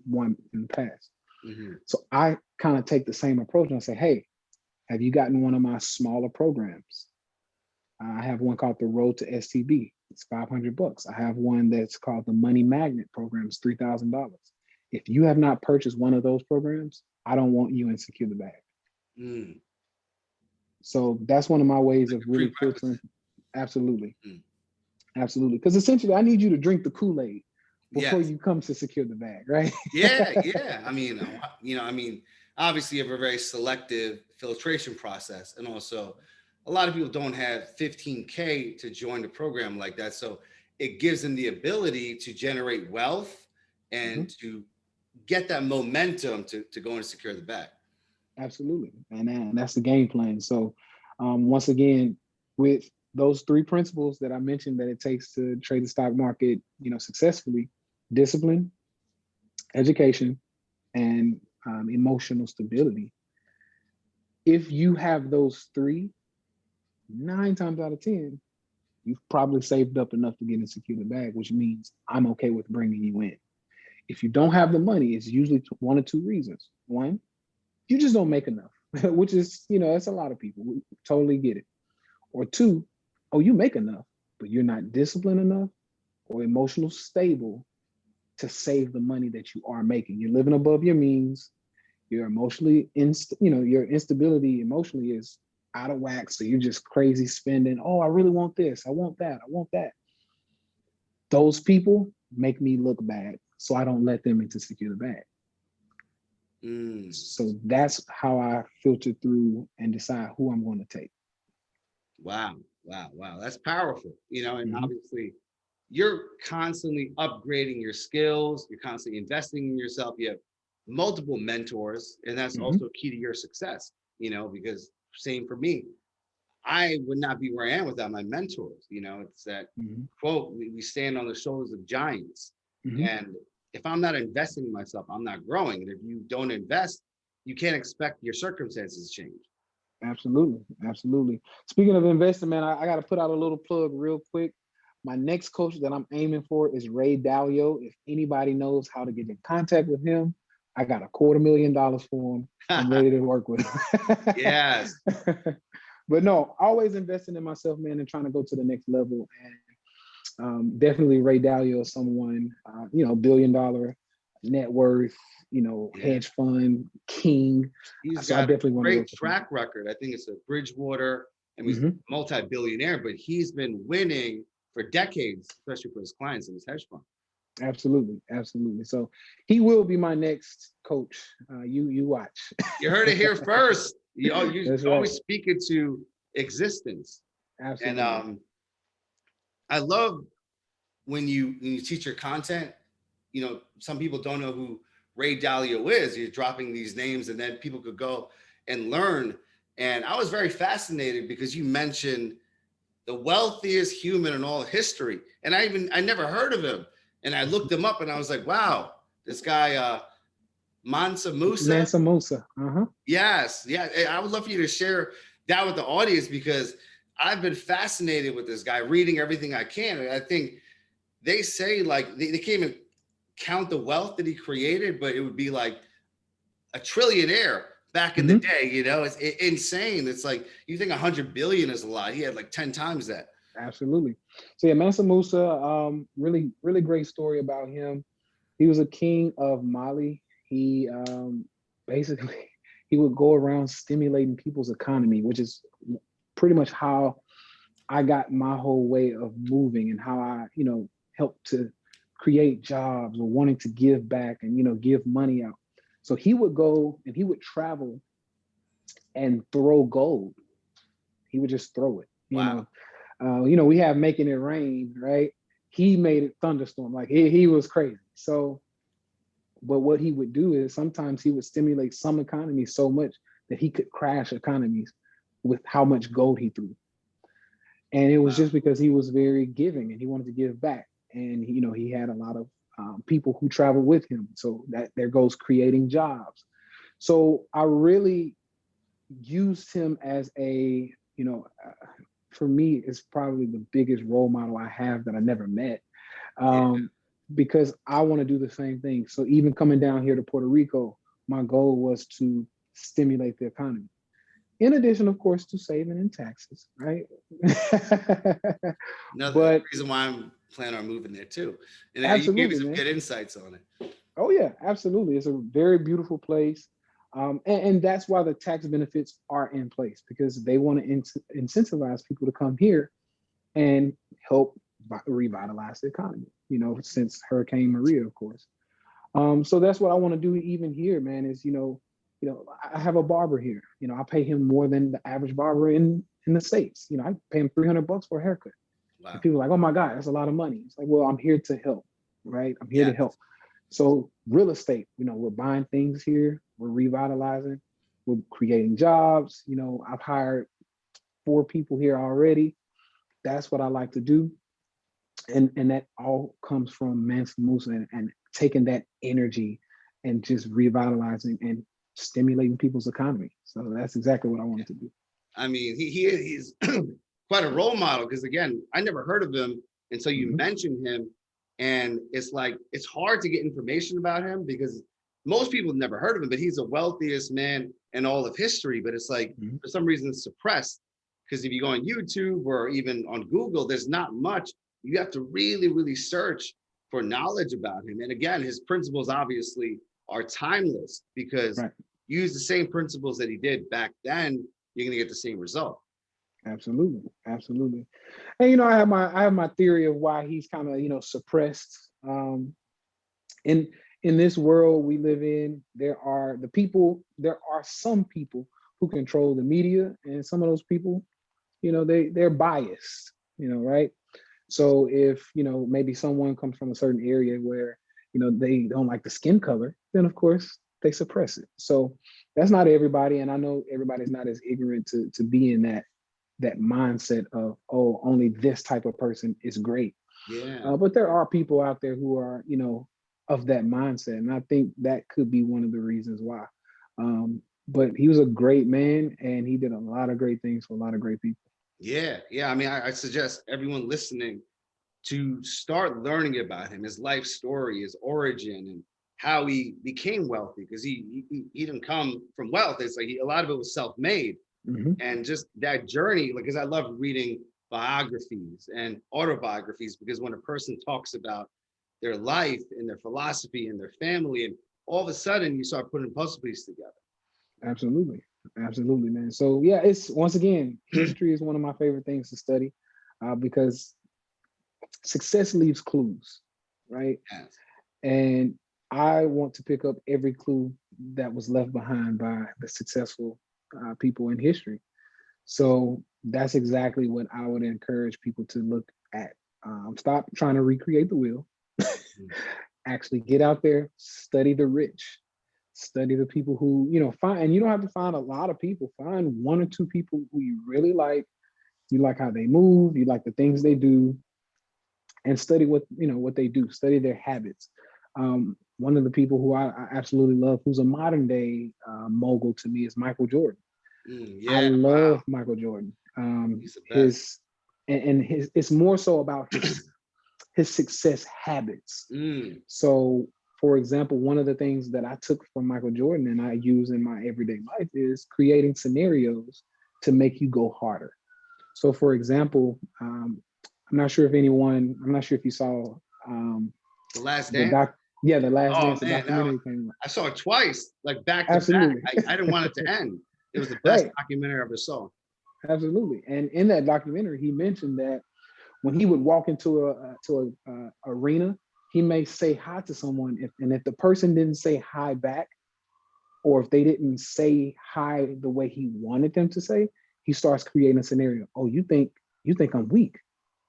S2: one in the past. Mm-hmm. So I kind of take the same approach and I say, hey, have you gotten one of my smaller programs? I have one called the Road to STB. It's $500. I have one that's called the Money Magnet program. It's $3,000. If you have not purchased one of those programs, I don't want you in Secure the Bag. Mm. So that's one of my ways of really filtering. Absolutely. Mm. Absolutely. Because essentially I need you to drink the Kool-Aid before you come to Secure the Bag, right?
S1: Yeah. I mean, obviously you have a very selective filtration process. And also a lot of people don't have 15K to join the program like that. So it gives them the ability to generate wealth and to get that momentum to go and secure the bag.
S2: Absolutely. And that's the game plan. So once again, with those three principles that I mentioned that it takes to trade the stock market, successfully: discipline, education, and emotional stability. If you have those three, 9 times out of 10, you've probably saved up enough to get in Secure the Bag, which means I'm okay with bringing you in. If you don't have the money, it's usually one or two reasons. One, you just don't make enough, which is, that's a lot of people. We totally get it. Or two, you make enough, but you're not disciplined enough or emotional stable to save the money that you are making. You're living above your means. You're emotionally, your instability emotionally is out of whack. So you're just crazy spending. Oh, I really want this. I want that. I want that. Those people make me look bad. So I don't let them into Secure the Bag. So that's how I filter through and decide who I'm going to take.
S1: Wow. That's powerful. And obviously you're constantly upgrading your skills. You're constantly investing in yourself. You have multiple mentors, and that's also key to your success, because same for me. I would not be where I am without my mentors. It's that quote, we stand on the shoulders of giants. And if I'm not investing in myself, I'm not growing. And if you don't invest, you can't expect your circumstances to change.
S2: Absolutely. Speaking of investing, man, I got to put out a little plug real quick. My next coach that I'm aiming for is Ray Dalio. If anybody knows how to get in contact with him, I got $250,000 for him. I'm ready to work with him.
S1: Yes.
S2: But no, always investing in myself, man, and trying to go to the next level. And definitely Ray Dalio is someone, $1 billion net worth, hedge fund king.
S1: He's got a great track record. I think it's a Bridgewater, and he's multi-billionaire, but he's been winning for decades, especially for his clients in his hedge fund.
S2: Absolutely. So he will be my next coach. You watch.
S1: You heard it here first. You're always speaking to existence.
S2: Absolutely.
S1: And I love when you teach your content. Some people don't know who Ray Dalio is. You're dropping these names, and then people could go and learn. And I was very fascinated because you mentioned the wealthiest human in all history, and I never heard of him. And I looked him up, and I was like, wow, this guy, Mansa Musa. Yes. Yeah. I would love for you to share that with the audience, because I've been fascinated with this guy, reading everything I can. And I think they say like they can't even count the wealth that he created, but it would be like a trillionaire back in the day. It's insane. It's like, you think 100 billion is a lot. He had like 10 times that.
S2: Absolutely. So yeah, Mansa Musa, really, really great story about him. He was a king of Mali. He basically he would go around stimulating people's economy, which is pretty much how I got my whole way of moving and how I, helped to create jobs or wanting to give back and, give money out. So he would go and he would travel and throw gold. He would just throw it,
S1: Wow.
S2: we have making it rain, right? He made it thunderstorm. Like he was crazy. So, but what he would do is sometimes he would stimulate some economies so much that he could crash economies with how much gold he threw. And it was
S1: Wow.
S2: just because he was very giving and he wanted to give back. And, he had a lot of people who traveled with him. So that there goes creating jobs. So I really used him as a, for me, it's probably the biggest role model I have that I never met. Because I want to do the same thing. So even coming down here to Puerto Rico, my goal was to stimulate the economy. In addition, of course, to saving in taxes, right?
S1: Another reason why I'm planning on moving there too. And you gave me some good insights on it.
S2: Oh yeah, absolutely. It's a very beautiful place. And that's why the tax benefits are in place, because they want to incentivize people to come here and help revitalize the economy, since Hurricane Maria, of course. So that's what I want to do even here, man, is, I have a barber here. I pay him more than the average barber in the States. I pay him $300 for a haircut.
S1: Wow.
S2: And people are like, oh my God, that's a lot of money. It's like, well, I'm here to help, right? I'm here to help. So real estate, we're buying things here, we're revitalizing, we're creating jobs. I've hired 4 people here already. That's what I like to do. And that all comes from Mansa Musa and taking that energy and just revitalizing and stimulating people's economy. So that's exactly what I wanted to do.
S1: I mean, he's quite a role model, because again, I never heard of him until you mentioned him. And it's like, it's hard to get information about him because most people have never heard of him, but he's the wealthiest man in all of history. But it's like, for some reason, it's suppressed, because if you go on YouTube or even on Google, there's not much. You have to really, really search for knowledge about him. And again, his principles obviously are timeless, because use the same principles that he did back then, you're going to get the same result.
S2: Absolutely. Absolutely. And, I have my theory of why he's kind of, suppressed. In this world we live in, there are some people who control the media, and some of those people, they're biased, right? So if, maybe someone comes from a certain area where, they don't like the skin color, then of course they suppress it. So that's not everybody. And I know everybody's not as ignorant to be in that mindset of, oh, only this type of person is great.
S1: Yeah.
S2: But there are people out there who are, of that mindset. And I think that could be one of the reasons why. But he was a great man, and he did a lot of great things for a lot of great people.
S1: Yeah. I mean, I suggest everyone listening to start learning about him, his life story, his origin, and how he became wealthy, because he didn't come from wealth. It's like a lot of it was self-made. And just that journey, like, because I love reading biographies and autobiographies, because when a person talks about their life and their philosophy and their family, and all of a sudden you start putting puzzle pieces together.
S2: Absolutely, man. So yeah, it's, once again, history is one of my favorite things to study, because success leaves clues, right?
S1: Yes.
S2: And I want to pick up every clue that was left behind by the successful people in history. So that's exactly what I would encourage people to look at. Stop trying to recreate the wheel. Actually get out there, study the rich, study the people who, find, and you don't have to find a lot of people. Find 1 or 2 people who you really like. You like how they move, you like the things they do, and study what they do, study their habits. One of the people who I absolutely love, who's a modern day mogul to me, is Michael Jordan. I love Michael Jordan.
S1: He's the best.
S2: His it's more so about his success habits. So, for example, one of the things that I took from Michael Jordan and I use in my everyday life is creating scenarios to make you go harder. So, for example, I'm not sure if you saw
S1: The Last Dance.
S2: The Last Dance.
S1: Man,
S2: documentary came out.
S1: I saw it twice, like back to
S2: Absolutely.
S1: back. I didn't want it to end. It was the best documentary I ever saw.
S2: Absolutely. And in that documentary, he mentioned that when he would walk into a arena, he may say hi to someone, and if the person didn't say hi back, or if they didn't say hi the way he wanted them to say, he starts creating a scenario. Oh, you think I'm weak?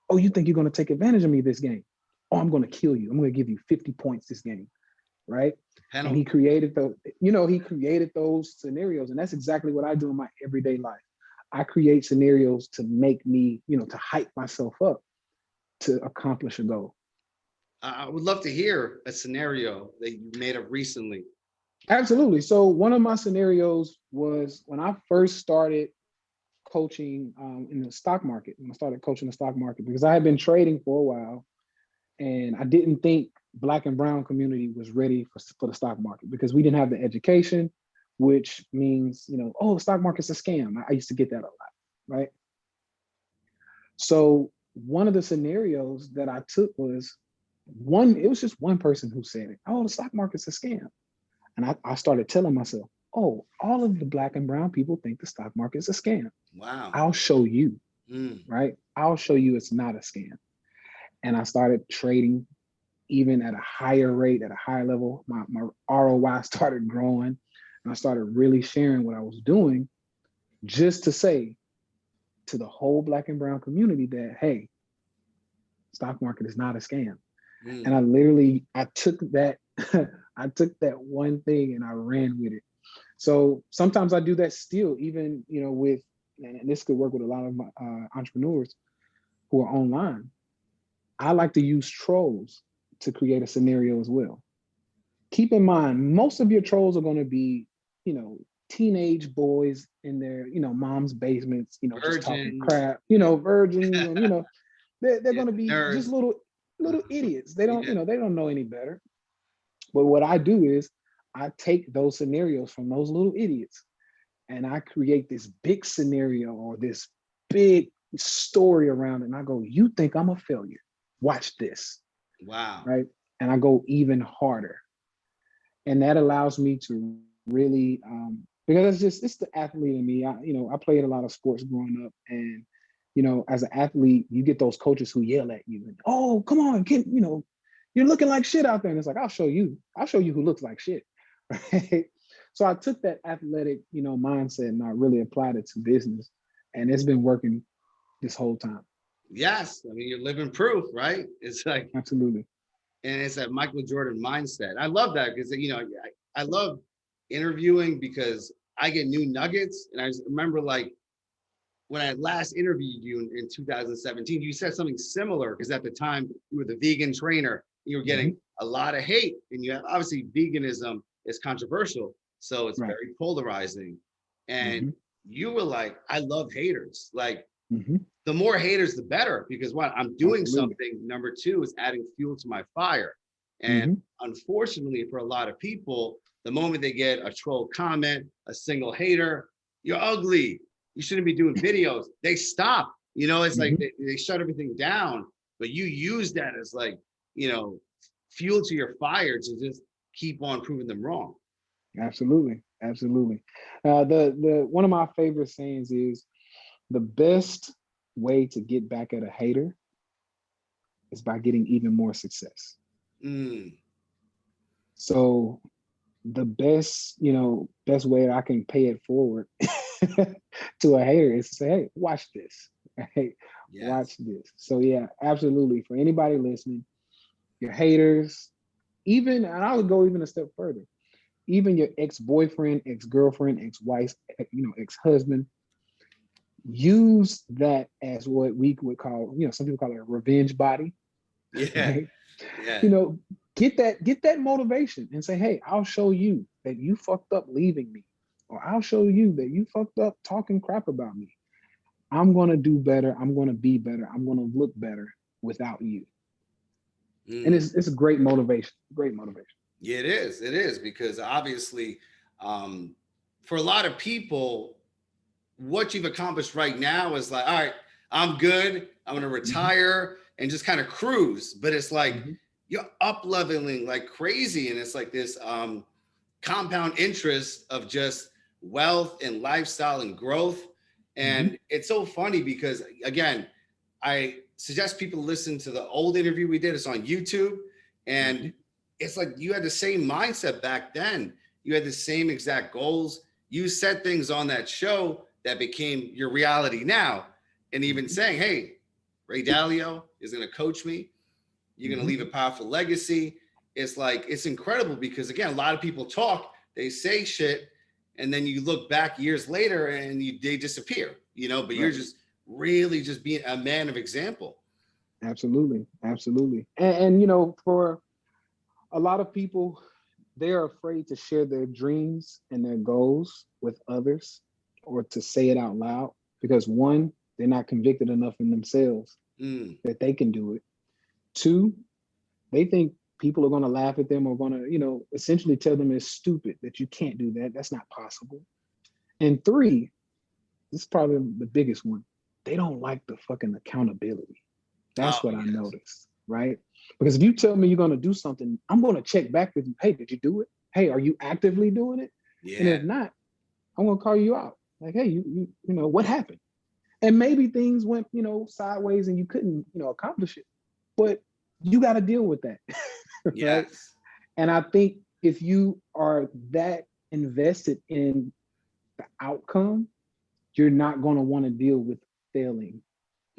S2: Oh, you think you're going to take advantage of me this game? Oh, I'm going to kill you. I'm going to give you 50 points this game, right? And he created he created those scenarios, and that's exactly what I do in my everyday life. I create scenarios to make me, to hype myself up to accomplish a goal.
S1: I would love to hear a scenario that you made up recently.
S2: Absolutely. So one of my scenarios was when I first started coaching in the stock market. When I started coaching the stock market, because I had been trading for a while, and I didn't think Black and brown community was ready for the stock market because we didn't have the education, which means, oh, the stock market's a scam. I used to get that a lot, right? So one of the scenarios that I took was it was just one person who said it. Oh, the stock market's a scam. And I started telling myself, oh, all of the Black and brown people think the stock market's a scam.
S1: Wow.
S2: I'll show you, right? I'll show you it's not a scam. And I started trading even at a higher rate, at a higher level. My ROI started growing, and I started really sharing what I was doing, just to say to the whole Black and brown community that, hey, stock market is not a scam. And I took that I took that one thing and I ran with it. So sometimes I do that still, even with, and this could work with a lot of my entrepreneurs who are online. I like to use trolls to create a scenario as well. Keep in mind, most of your trolls are going to be, teenage boys in their, mom's basements, just talking crap, virgins, and they're going to be just little idiots. They don't, they don't know any better. But what I do is I take those scenarios from those little idiots and I create this big scenario or this big story around it. And I go, you think I'm a failure? Watch this.
S1: Wow.
S2: Right. And I go even harder. And that allows me to really, because it's the athlete in me. I played a lot of sports growing up, and, as an athlete, you get those coaches who yell at you and, oh, come on, you're looking like shit out there. And it's like, I'll show you who looks like shit. Right. So I took that athletic, mindset and I really applied it to business. And it's been working this whole time.
S1: Yes. I mean, you're living proof, right? It's like,
S2: absolutely.
S1: And it's that Michael Jordan mindset. I love that because, I love interviewing because I get new nuggets. And I remember like when I last interviewed you in 2017, you said something similar because at the time you were the vegan trainer. You were getting a lot of hate, and you have obviously veganism is controversial, so it's very polarizing. And you were like, I love haters. Like the more haters, the better, because what I'm doing something. Number two is adding fuel to my fire. And unfortunately, for a lot of people, the moment they get a troll comment, a single hater, you're ugly, you shouldn't be doing videos, they stop. It's like they shut everything down. But you use that as like, fuel to your fire to just keep on proving them wrong.
S2: Absolutely. The one of my favorite sayings is the best way to get back at a hater is by getting even more success. So the best way I can pay it forward to a hater is to say, hey, watch this. Right? Yes. Watch this. So yeah, absolutely. For anybody listening, your haters, and I would go even a step further, even your ex-boyfriend, ex-girlfriend, ex-wife, ex-husband, use that as what we would call, some people call it a revenge body.
S1: Yeah.
S2: Right?
S1: Yeah.
S2: Get that motivation and say, hey, I'll show you that you fucked up leaving me, or I'll show you that you fucked up talking crap about me. I'm going to do better. I'm going to be better. I'm going to look better without you. And it's a great motivation.
S1: Yeah, it is because obviously for a lot of people, what you've accomplished right now is like, all right, I'm good, I'm going to retire and just kind of cruise. But it's like you're up leveling like crazy, and it's like this compound interest of just wealth and lifestyle and growth. And it's so funny because, again, I suggest people listen to the old interview we did. It's on YouTube. And it's like you had the same mindset back then. You had the same exact goals. You said things on that show that became your reality now. And even saying, hey, Ray Dalio is going to coach me. You're going to leave a powerful legacy. It's like, it's incredible because, again, a lot of people talk, they say shit, and then you look back years later and they disappear, but you're just really just being a man of example.
S2: Absolutely. Absolutely. And for a lot of people, they're afraid to share their dreams and their goals with others or to say it out loud because one, they're not convicted enough in themselves that they can do it. Two, they think people are going to laugh at them or going to, essentially tell them it's stupid that you can't do that. That's not possible. And three, this is probably the biggest one. They don't like the fucking accountability. That's what I noticed, right? Because if you tell me you're going to do something, I'm going to check back with you. Hey, did you do it? Hey, are you actively doing it? Yeah. And if not, I'm going to call you out. Like, hey, you what happened? And maybe things went, sideways and you couldn't, accomplish it. But you got to deal with that. Right? Yes. And I think if you are that invested in the outcome, you're not going to want to deal with failing.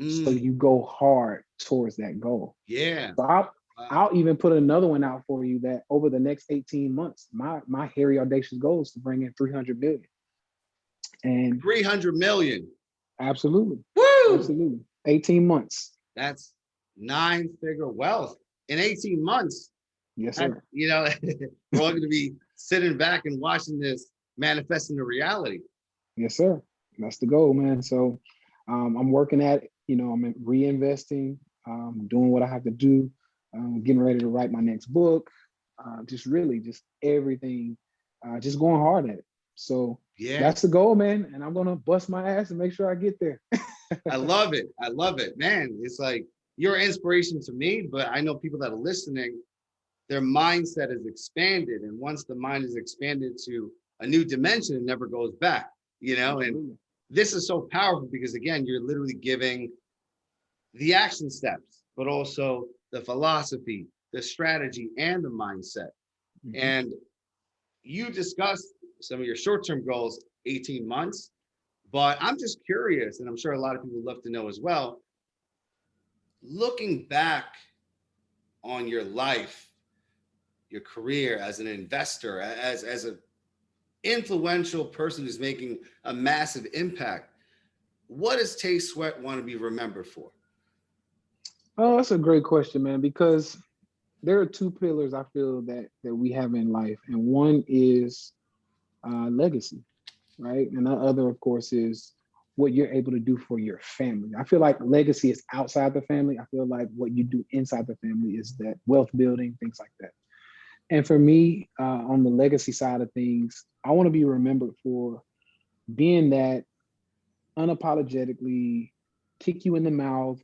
S2: So you go hard towards that goal.
S1: Yeah.
S2: So I'll even put another one out for you that over the next 18 months, my hairy audacious goal is to bring in 300 million. And
S1: 300 million.
S2: Absolutely.
S1: Woo!
S2: Absolutely. 18 months.
S1: That's 9-figure wealth in 18 months.
S2: Yes, sir.
S1: We're all going to be sitting back and watching this manifest into reality.
S2: Yes, sir. That's the goal, man. So I'm working at it. I'm reinvesting, doing what I have to do, getting ready to write my next book, just everything, just going hard at it. So that's the goal, man. And I'm going to bust my ass and make sure I get there.
S1: I love it. I love it, man. It's like you're an inspiration to me, but I know people that are listening, their mindset is expanded. And once the mind is expanded to a new dimension, it never goes back, Absolutely. And this is so powerful because, again, you're literally giving the action steps, but also the philosophy, the strategy, and the mindset. And you discussed some of your short-term goals, 18 months, but I'm just curious, and I'm sure a lot of people would love to know as well, looking back on your life, your career as an investor, as an influential person who's making a massive impact, what does Tay Sweat want to be remembered for?
S2: Oh, that's a great question, man, because there are two pillars I feel that we have in life. And one is legacy, right? And the other, of course, is what you're able to do for your family. I feel like legacy is outside the family. I feel like what you do inside the family is that wealth building, things like that. And for me, on the legacy side of things, I want to be remembered for being that unapologetically kick you in the mouth,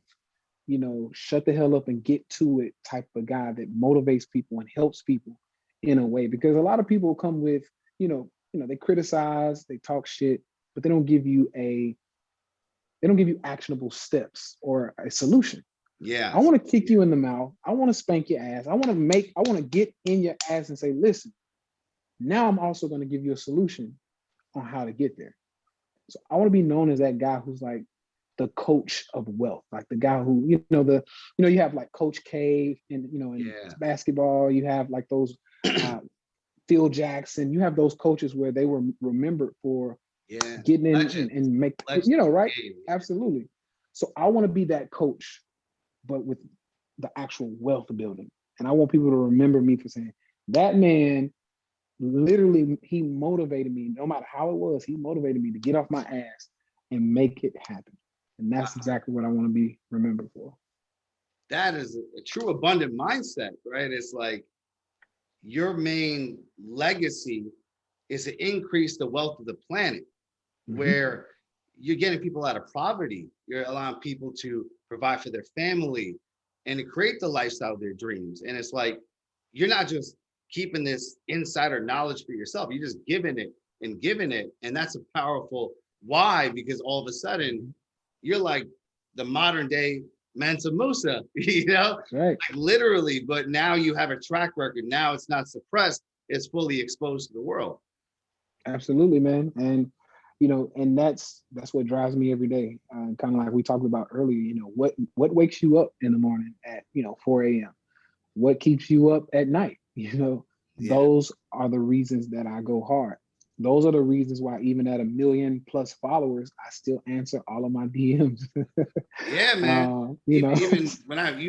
S2: shut the hell up and get to it type of guy that motivates people and helps people in a way. Because a lot of people come with, they criticize, they talk shit, but they don't give you actionable steps or a solution.
S1: Yeah.
S2: I want to kick you in the mouth. I want to spank your ass. I want to get in your ass and say, listen, now I'm also going to give you a solution on how to get there. So I want to be known as that guy who's like the coach of wealth, like the guy who, you have like Coach K and, in basketball, you have like those Phil Jackson, you have those coaches where they were remembered for getting in and make, right? Absolutely. So I want to be that coach, but with the actual wealth building. And I want people to remember me for saying, that man, literally, he motivated me, no matter how it was, he motivated me to get off my ass and make it happen. And that's exactly what I want to be remembered for.
S1: That is a true abundant mindset, right? It's like your main legacy is to increase the wealth of the planet, where you're getting people out of poverty. You're allowing people to provide for their family and to create the lifestyle of their dreams. And it's like, you're not just keeping this insider knowledge for yourself. You're just giving it and giving it. And that's a powerful Why? Because all of a sudden you're like the modern day Mansa Musa, you know,
S2: Right.
S1: like literally, but now you have a track record. Now it's not suppressed, it's fully exposed to the world.
S2: Absolutely, man. And and that's what drives me every day. Kind of like we talked about earlier. What wakes you up in the morning at 4 a.m. What keeps you up at night?
S1: Yeah.
S2: Those are the reasons that I go hard. Those are the reasons why even at 1 million+ followers, I still answer all of my DMs.
S1: Yeah, man. Even when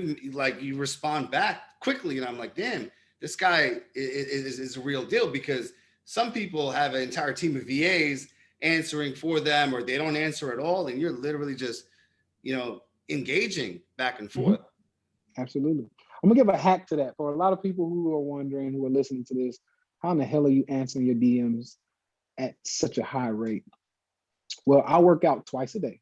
S1: you respond back quickly, and I'm like, damn, this guy is a real deal, because some people have an entire team of VAs answering for them, or they don't answer at all, and you're literally just, engaging back and forth.
S2: Absolutely. I'm gonna give a hack to that for a lot of people who are wondering, who are listening to this. How in the hell are you answering your DMs at such a high rate? Well, I work out twice a day.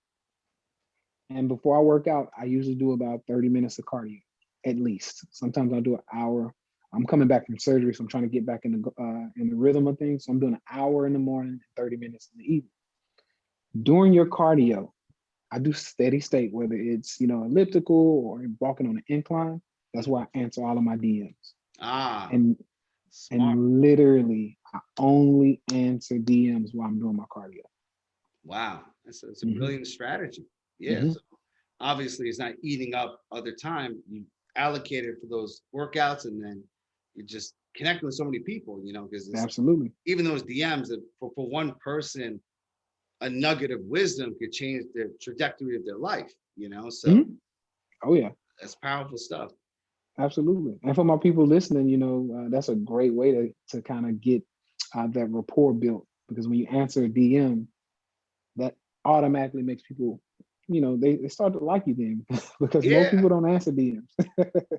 S2: And before I work out, I usually do about 30 minutes of cardio, at least. Sometimes I'll do an hour. I'm coming back from surgery, so I'm trying to get back in the rhythm of things. So I'm doing an hour in the morning, 30 minutes in the evening. During your cardio, I do steady state, whether it's elliptical or walking on an incline. That's why I answer all of my DMs. And
S1: Smart.
S2: and literally, I only answer DMs while I'm doing my cardio.
S1: Wow, that's a brilliant strategy. Yeah. So obviously, it's not eating up other time. You allocate it for those workouts, and then you just connect with so many people. Because
S2: Absolutely.
S1: Even those DMs, for one person, a nugget of wisdom could change the trajectory of their life. So
S2: Oh yeah,
S1: that's powerful stuff.
S2: absolutely. And for my people listening, that's a great way to kind of get that rapport built, because when you answer a DM, that automatically makes people, they start to like you then, because most people don't answer DMs.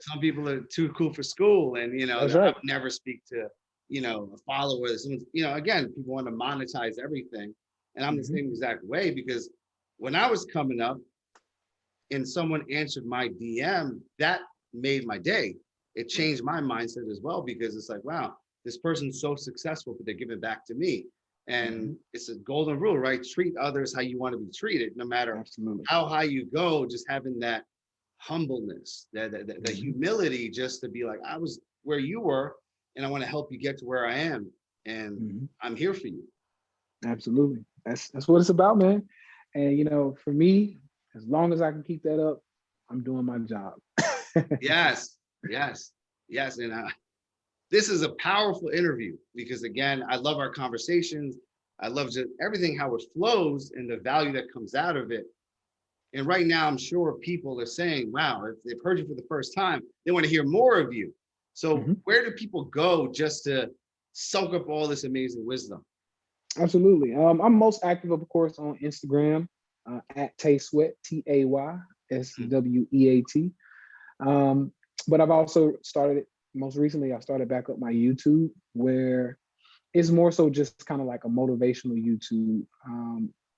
S1: Some people are too cool for school, and
S2: That's
S1: I
S2: right.
S1: would never speak to a follower. Again, people want to monetize everything, and I'm the same exact way, because when I was coming up and someone answered my DM, that made my day. It changed my mindset as well, because it's like, wow, this person's so successful, but they're giving back to me. And it's a golden rule, right? Treat others how you want to be treated, no matter how high you go. Just having that humbleness, the humility, just to be like, I was where you were, and I want to help you get to where I am, and I'm here for you.
S2: Absolutely. That's what it's about, man. And for me, as long as I can keep that up, I'm doing my job.
S1: Yes. And this is a powerful interview, because again, I love our conversations. I love just everything, how it flows, and the value that comes out of it. And right now, I'm sure people are saying, wow, if they've heard you for the first time, they want to hear more of you. So where do people go just to soak up all this amazing wisdom?
S2: Absolutely. I'm most active, of course, on Instagram at Tay Sweat, TaySweat. But I've also most recently, I started back up my YouTube, where it's more so just kind of like a motivational YouTube,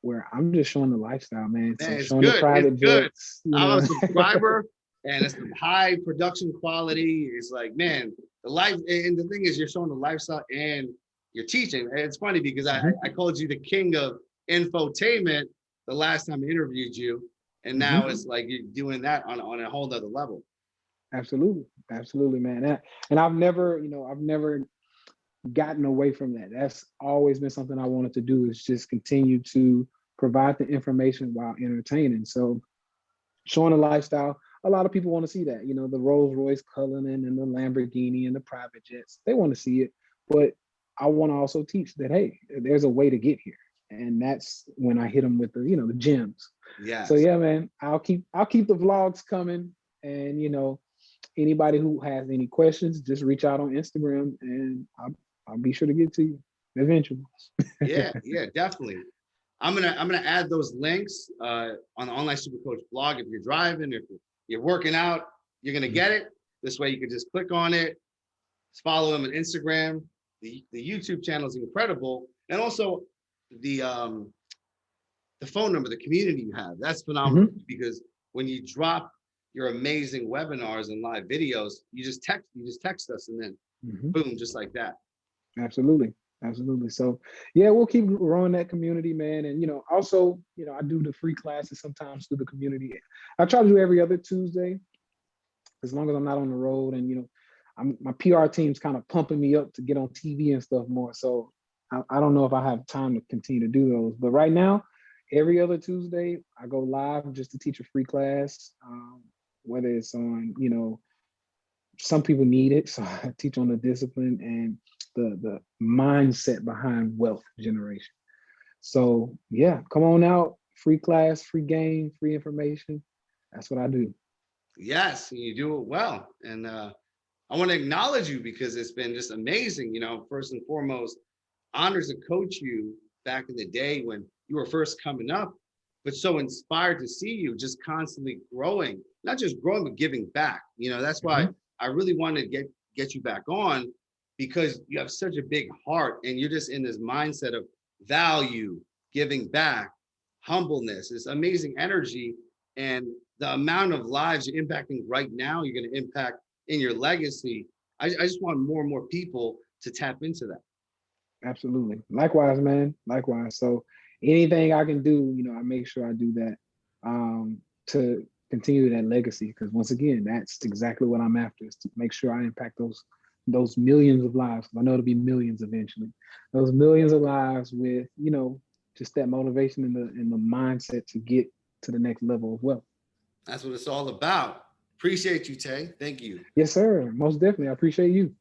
S2: where I'm just showing the lifestyle, man. So
S1: Man, it's
S2: showing
S1: good.
S2: the private jets.
S1: I'm a subscriber, and it's high production quality. It's like, man, the life. And the thing is, you're showing the lifestyle and you're teaching. And it's funny, because I called you the king of infotainment the last time I interviewed you, and now it's like you're doing that on a whole nother level.
S2: Absolutely, man. And I've never gotten away from that. That's always been something I wanted to do, is just continue to provide the information while entertaining. So showing a lifestyle, a lot of people want to see that, the Rolls Royce Cullinan and the Lamborghini and the private jets. They want to see it, but I want to also teach that, hey, there's a way to get here. And that's when I hit them with the gems.
S1: Yeah.
S2: So yeah, man, I'll keep the vlogs coming. And anybody who has any questions, just reach out on Instagram, and I'll be sure to get to you eventually.
S1: Yeah, definitely. I'm gonna add those links on the Online Supercoach blog. If you're driving, if you're working out, you're gonna get it. This way, you can just click on it, follow them on Instagram. The YouTube channel is incredible, and also the phone number, the community you have, that's phenomenal. Because when you drop your amazing webinars and live videos, you just text us, and then boom, just like that.
S2: Absolutely. Absolutely. So yeah, we'll keep growing that community, man. And also, I do the free classes sometimes through the community. I try to do every other Tuesday, as long as I'm not on the road. And my PR team's kind of pumping me up to get on TV and stuff more. So I don't know if I have time to continue to do those. But right now, every other Tuesday, I go live just to teach a free class. Whether it's on, some people need it. So I teach on the discipline and the mindset behind wealth generation. So yeah, come on out, free class, free game, free information. That's what I do.
S1: Yes, and you do it well. And I want to acknowledge you because it's been just amazing. First and foremost, honors to coach you back in the day when you were first coming up, but so inspired to see you just constantly growing, not just growing, but giving back. That's why I really wanted to get you back on, because you have such a big heart and you're just in this mindset of value, giving back, humbleness, this amazing energy, and the amount of lives you're impacting right now, you're going to impact in your legacy. I just want more and more people to tap into that.
S2: Absolutely. Likewise, man. Likewise. So anything I can do, I make sure I do that to continue that legacy. Because once again, that's exactly what I'm after, is to make sure I impact those millions of lives. I know it'll be millions eventually. Those millions of lives with, just that motivation and the mindset to get to the next level of wealth.
S1: That's what it's all about. Appreciate you, Tay. Thank you.
S2: Yes, sir. Most definitely. I appreciate you.